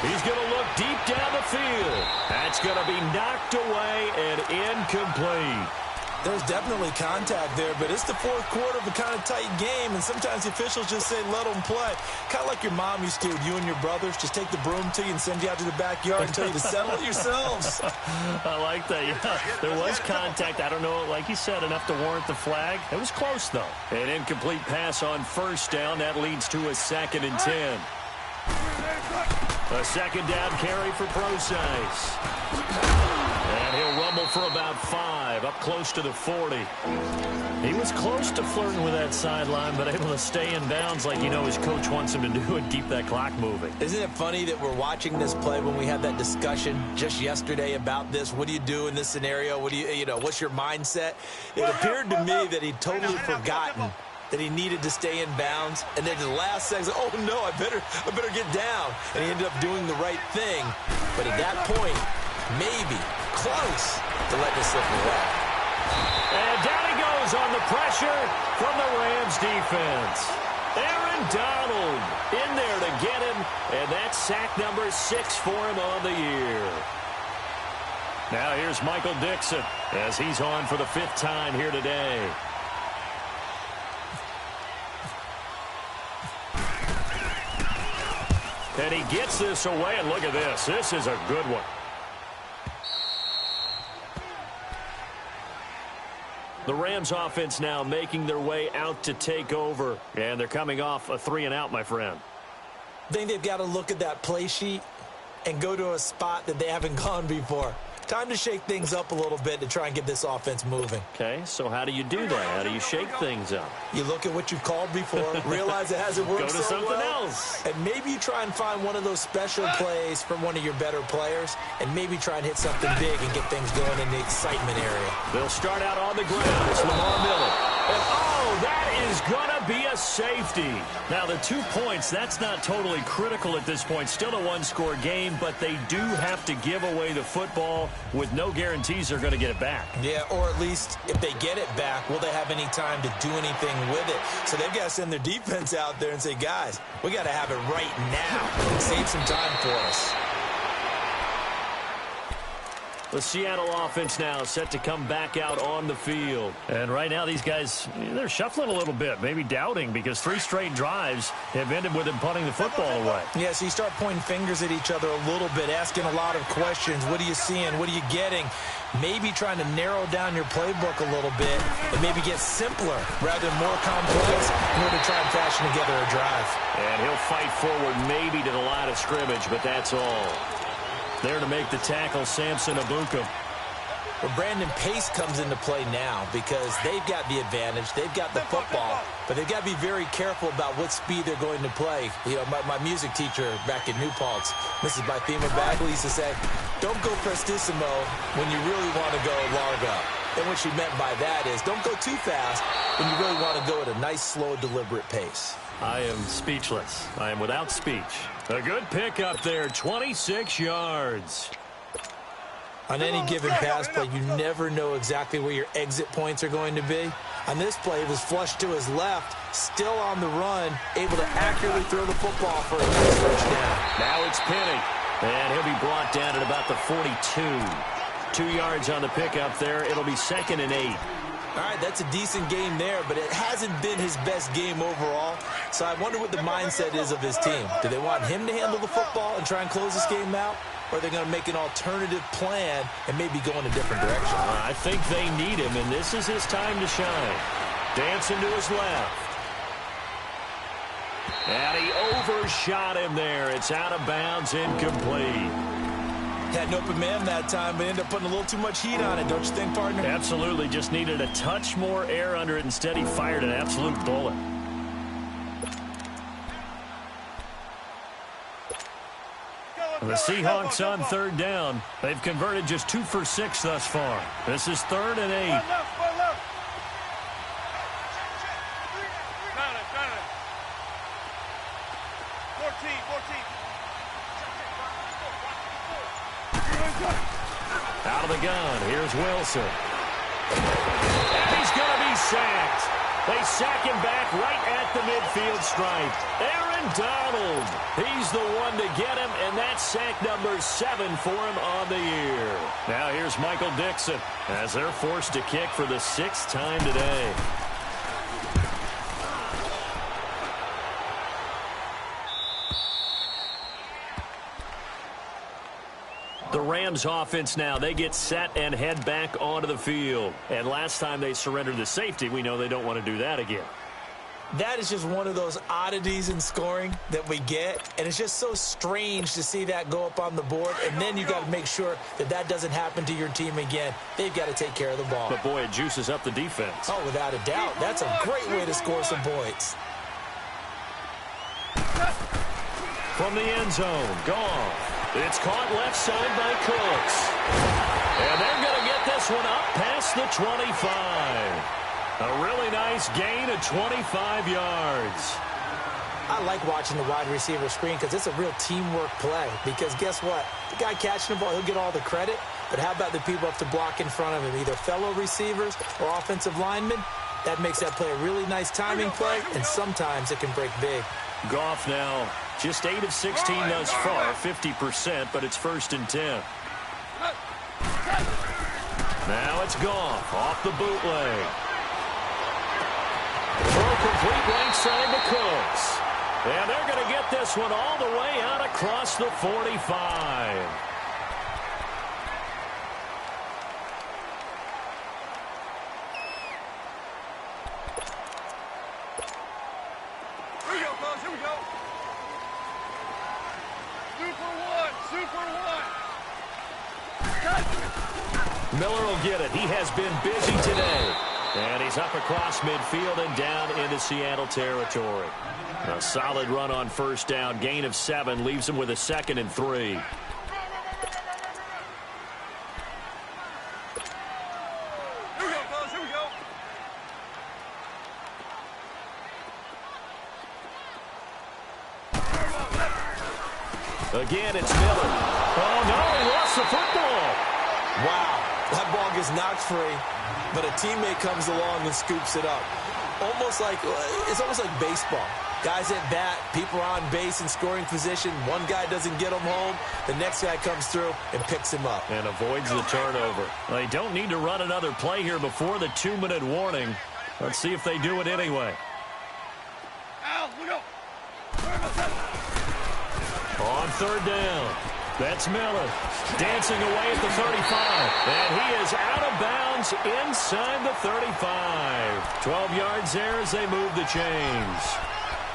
He's going to look deep down the field. That's going to be knocked away and incomplete. There's definitely contact there, but it's the 4th quarter of a kind of tight game, and sometimes the officials just say, let them play. Kind of like your mom used to with you and your brothers. Just take the broom to you and send you out to the backyard and tell you to settle it yourselves. I like that, yeah. There was contact. I don't know, like you said, enough to warrant the flag. It was close, though. An incomplete pass on 1st down. That leads to a 2nd and 10. A 2nd down carry for Procise. And he'll rumble for about 5, up close to the 40. He was close to flirting with that sideline, but able to stay in bounds like you know his coach wants him to do and keep that clock moving. Isn't it funny that we're watching this play when we had that discussion just yesterday about this? What do you do in this scenario? What do you know, what's your mindset? It appeared to me that he'd totally forgotten that he needed to stay in bounds, and then the last second, oh no, I better get down. And he ended up doing the right thing. But at that point, maybe close to let this slip away. And down he goes on the pressure from the Rams defense. Aaron Donald in there to get him, and that's sack number 6 for him on the year. Now here's Michael Dixon as he's on for the 5th time here today. And he gets this away, and look at this. This is a good one. The Rams offense now making their way out to take over. And they're coming off a 3-and-out, my friend. I think they've got to look at that play sheet and go to a spot that they haven't gone before. Time to shake things up a little bit to try and get this offense moving. Okay, so how do you do that? How do you shake things up? You look at what you've called before, realize it hasn't worked Go to so something well, else. and maybe you try and find one of those special plays from one of your better players, and maybe try and hit something big and get things going in the excitement area. They'll start out on the ground. It's Lamar Miller. And, oh, that is going to be a safety. Now, the 2 points, that's not totally critical at this point. Still a one-score game, but they do have to give away the football with no guarantees they're going to get it back. Yeah, or at least if they get it back, will they have any time to do anything with it? So they've got to send their defense out there and say, guys, we got to have it right now and save some time for us. The Seattle offense now set to come back out on the field. And right now these guys, they're shuffling a little bit, maybe doubting, because 3 straight drives have ended with them punting the football away. Yeah, so you start pointing fingers at each other a little bit, asking a lot of questions. What are you seeing? What are you getting? Maybe trying to narrow down your playbook a little bit and maybe get simpler rather than more complex in order to try and fashion together a drive. And he'll fight forward maybe to the line of scrimmage, but that's all. There to make the tackle, Samson Abuka. Well, Brandon, pace comes into play now because they've got the advantage. They've got the football, but they've got to be very careful about what speed they're going to play. You know, my music teacher back in New Paltz, Mrs. Bythema Bagley, used to say, don't go prestissimo when you really want to go largo. And what she meant by that is don't go too fast when you really want to go at a nice, slow, deliberate pace. I am speechless. I am without speech. A good pick up there, 26 yards. On any given pass play, you never know exactly where your exit points are going to be. On this play, it was flushed to his left, still on the run, able to accurately throw the football for a nice touchdown. Now it's Penny, and he'll be brought down at about the 42. 2 yards on the pickup there. It'll be 2nd and 8. All right, that's a decent game there, but it hasn't been his best game overall. So I wonder what the mindset is of his team. Do they want him to handle the football and try and close this game out? Or are they going to make an alternative plan and maybe go in a different direction? I think they need him, and this is his time to shine. Dancing to his left. And he overshot him there. It's out of bounds, incomplete. Had an open man that time, but ended up putting a little too much heat on it, don't you think, partner? Absolutely. Just needed a touch more air under it. Instead, he fired an absolute bullet. The Seahawks on 3rd down. They've converted just 2 for 6 thus far. This is 3rd and 8. Got it. 14. Out of the gun. Here's Wilson. And he's going to be sacked. They sack him back right at the midfield stripe. Aaron Donald. He's the one to get him, and that's sack number 7 for him on the year. Now here's Michael Dixon as they're forced to kick for the 6th time today. The Rams offense now, they get set and head back onto the field. And last time they surrendered the safety, we know they don't want to do that again. That is just one of those oddities in scoring that we get. And it's just so strange to see that go up on the board. And then you got to make sure that that doesn't happen to your team again. They've got to take care of the ball. But, boy, it juices up the defense. Oh, without a doubt. That's a great way to score some points. From the end zone, gone. It's caught left side by Cooks. And they're going to get this one up past the 25. A really nice gain of 25 yards. I like watching the wide receiver screen because it's a real teamwork play. Because guess what? The guy catching the ball, he'll get all the credit. But how about the people up to block in front of him, either fellow receivers or offensive linemen? That makes that play a really nice timing play, and sometimes it can break big. Goff now just 8 of 16 thus far, 50%, but it's 1st and 10. Now it's Goff off the bootleg. Throw complete right side to Cooks. And they're going to get get this one all the way out across the 45. Here we go, fellas. Here we go. Super one. Miller will get it. He has been busy today. And he's up across midfield and down into Seattle territory. A solid run on first down. Gain of 7 leaves him with a 2nd and 3. Here we go, fellas. Here we go. Again, it's Miller. Oh, no, he lost the football. Wow, that ball gets knocked free, but a teammate comes along and scoops it up. It's almost like baseball. Guys at bat, people are on base in scoring position. One guy doesn't get him home. The next guy comes through and picks him up. And avoids the turnover. They don't need to run another play here before the 2-minute warning. Let's see if they do it anyway. Al, look up. On third down, that's Miller dancing away at the 35. And he is out of bounds inside the 35. 12 yards there as they move the chains.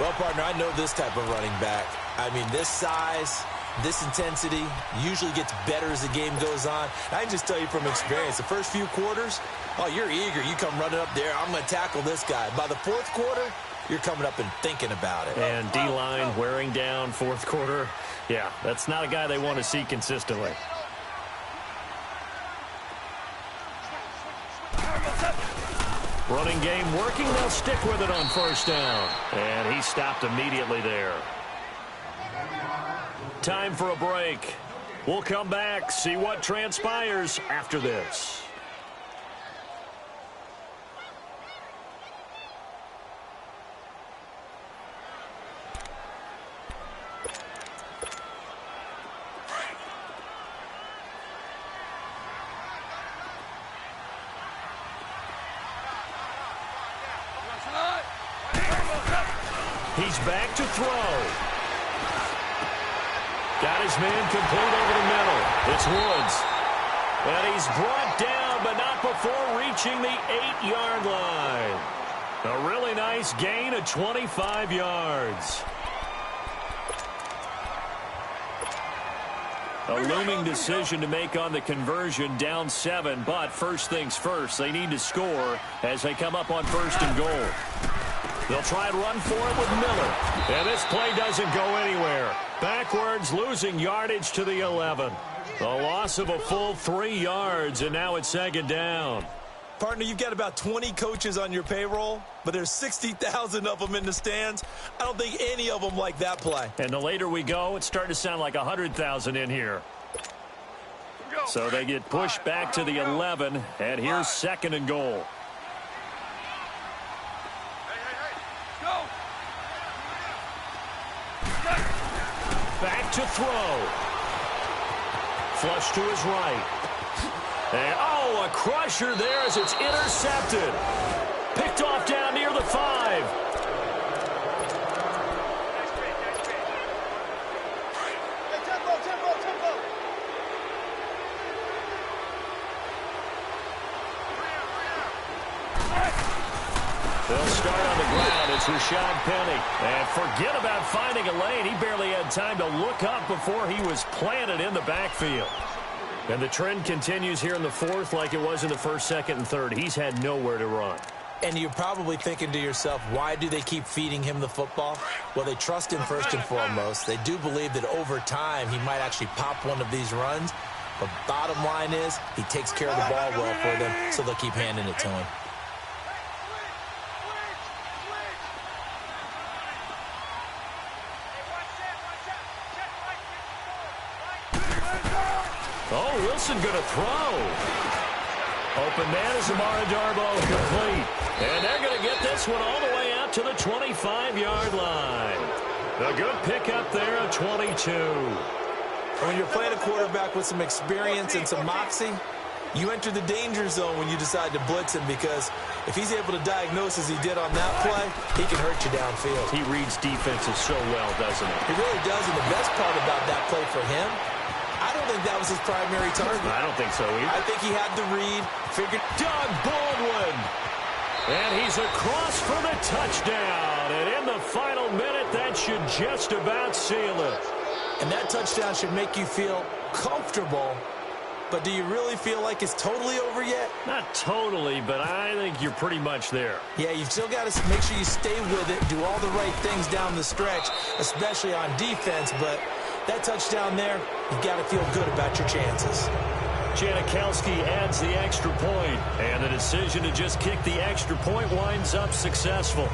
Well, partner, I know this type of running back. I mean, this size, this intensity usually gets better as the game goes on. I can just tell you from experience, the first few quarters, oh, you're eager. You come running up there, I'm going to tackle this guy. By the fourth quarter, you're coming up and thinking about it. And D-line wearing down fourth quarter. Yeah, that's not a guy they want to see consistently. Running game working. They'll stick with it on first down. And he stopped immediately there. Time for a break. We'll come back, see what transpires after this. He's back to throw. Got his man complete over the middle. It's Woods. And he's brought down, but not before reaching the 8-yard line. A really nice gain of 25 yards. A looming decision to make on the conversion, down 7. But first things first, they need to score as they come up on first and goal. They'll try and run for it with Miller. And this play doesn't go anywhere. Backwards, losing yardage to the 11. A loss of a full 3 yards, and now it's second down. Partner, you've got about 20 coaches on your payroll, but there's 60,000 of them in the stands. I don't think any of them like that play. And the later we go, it's starting to sound like 100,000 in here. So they get pushed back to the 11, and here's second and goal. Back to throw. Flush to his right. And, oh, a crusher there as it's intercepted. Picked off down near the 5. They'll start on the ground. It's Rashad Penny. And forget about finding a lane. He barely had time to look up before he was planted in the backfield. And the trend continues here in the fourth like it was in the first, second, and third. He's had nowhere to run. And you're probably thinking to yourself, why do they keep feeding him the football? Well, they trust him first and foremost. They do believe that over time he might actually pop one of these runs. But bottom line is he takes care of the ball well for them, so they'll keep handing it to him. Oh, Wilson going to throw. Open man is Amara Darbo, complete. And they're going to get this one all the way out to the 25-yard line. A good pickup there of 22. When you're playing a quarterback with some experience and some moxie, You enter the danger zone when you decide to blitz him, because if he's able to diagnose as he did on that play, he can hurt you downfield. He reads defenses so well, doesn't he? He really does, and the best part about that play for him, I don't think that was his primary target. I don't think so either. I think he had the read, figured. Doug Baldwin. And he's across for the touchdown. And in the final minute, that should just about seal it. And that touchdown should make you feel comfortable. But do you really feel like it's totally over yet? Not totally, but I think you're pretty much there. Yeah, you've still got to make sure you stay with it, do all the right things down the stretch, especially on defense. But that touchdown there, you've got to feel good about your chances. Janikowski adds the extra point, and the decision to just kick the extra point winds up successful.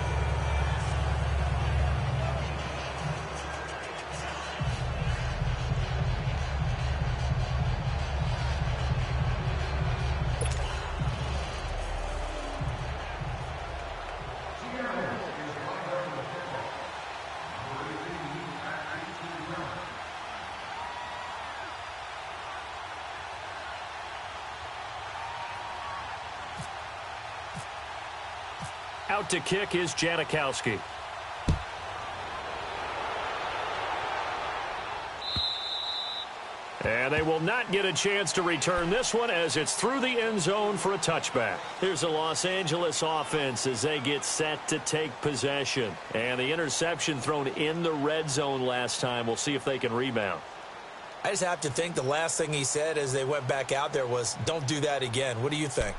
Out to kick is Janikowski. And they will not get a chance to return this one as it's through the end zone for a touchback. Here's the Los Angeles offense as they get set to take possession. And the interception thrown in the red zone last time. We'll see if they can rebound. I just have to think the last thing he said as they went back out there was, don't do that again. What do you think?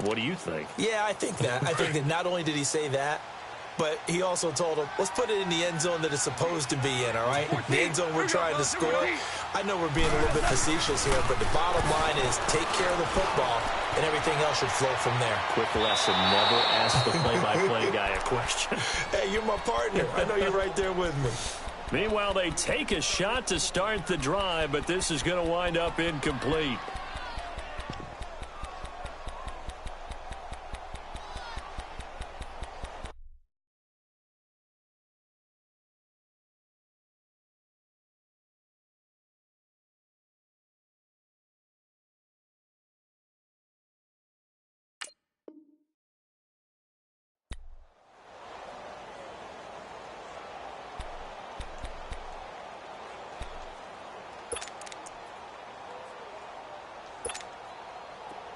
What do you think? Yeah, I think that. I think that not only did he say that, but he also told him, let's put it in the end zone that it's supposed to be in, all right? The end zone we're trying to score. I know we're being a little bit facetious here, but the bottom line is take care of the football, and everything else should flow from there. Quick lesson, never ask the play-by-play guy a question. Hey, you're my partner. I know you're right there with me. Meanwhile, they take a shot to start the drive, but this is going to wind up incomplete.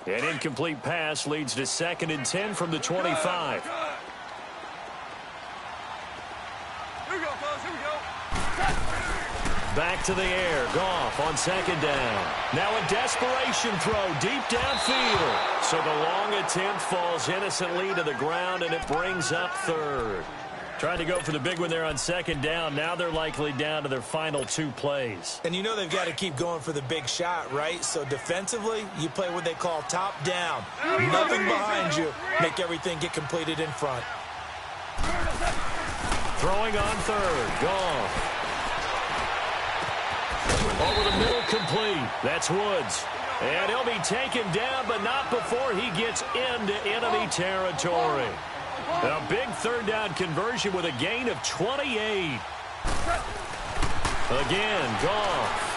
An incomplete pass leads to 2nd and 10 from the 25. Here we go, fellas. Here we go. Back to the air. Goff on 2nd down. Now a desperation throw deep downfield. So the long attempt falls innocently to the ground, and it brings up 3rd. Trying to go for the big one there on 2nd down. Now they're likely down to their final 2 plays. And you know they've got to keep going for the big shot, right? So defensively, you play what they call top down. Nothing behind you. Make everything get completed in front. Throwing on 3rd. Goff. Over the middle, complete. That's Woods. And he'll be taken down, but not before he gets into enemy territory. A big 3rd down conversion with a gain of 28. Again, Goff.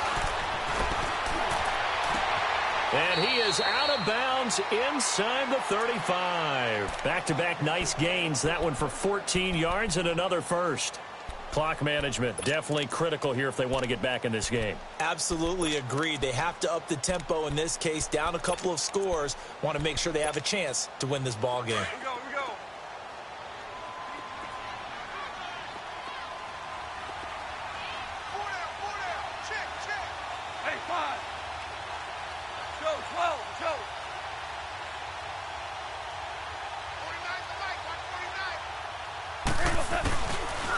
And he is out of bounds inside the 35. Back-to-back nice gains. That one for 14 yards and another first. Clock management definitely critical here if they want to get back in this game. Absolutely agreed. They have to up the tempo in this case, down a couple of scores. Want to make sure they have a chance to win this ball game. Here we go. Here we go. Four down. Check. Hey, 5. Go, 12. Go. 49's the mic. Watch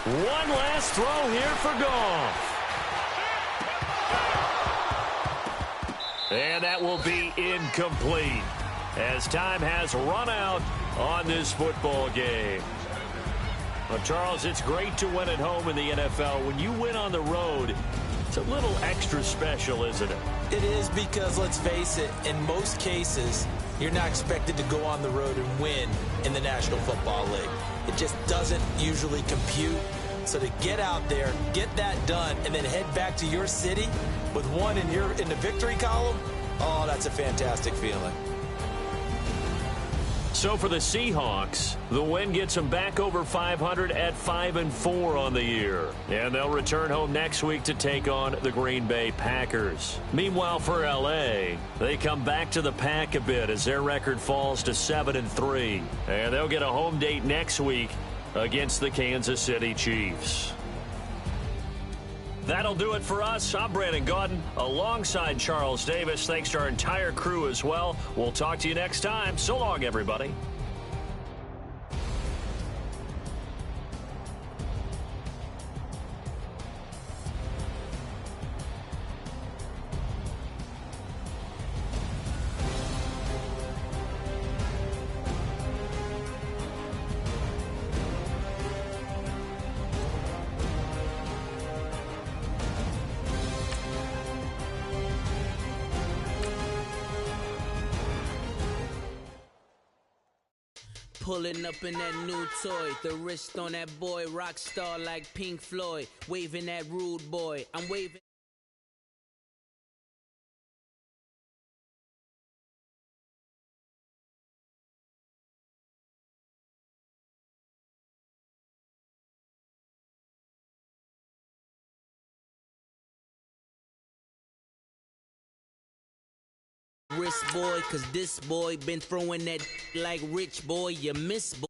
49. One last throw here for Goff. And that will be incomplete as time has run out on this football game. Well, Charles, it's great to win at home in the NFL. When you win on the road, it's a little extra special, isn't it? It is, because, let's face it, in most cases, you're not expected to go on the road and win in the National Football League. It just doesn't usually compute. So to get out there, get that done, and then head back to your city with one in the victory column, Oh, that's a fantastic feeling. So for the Seahawks, the win gets them back over 500 at 5-4 on the year. And they'll return home next week to take on the Green Bay Packers. Meanwhile, for L.A., they come back to the pack a bit as their record falls to 7-3. And they'll get a home date next week against the Kansas City Chiefs. That'll do it for us. I'm Brandon Gaudin alongside Charles Davis. Thanks to our entire crew as well. We'll talk to you next time. So long, everybody. Pulling up in that new toy, the wrist on that boy, rock star like Pink Floyd, waving that rude boy, I'm waving. Wrist boy, cause this boy been throwing that like rich boy, you miss boy.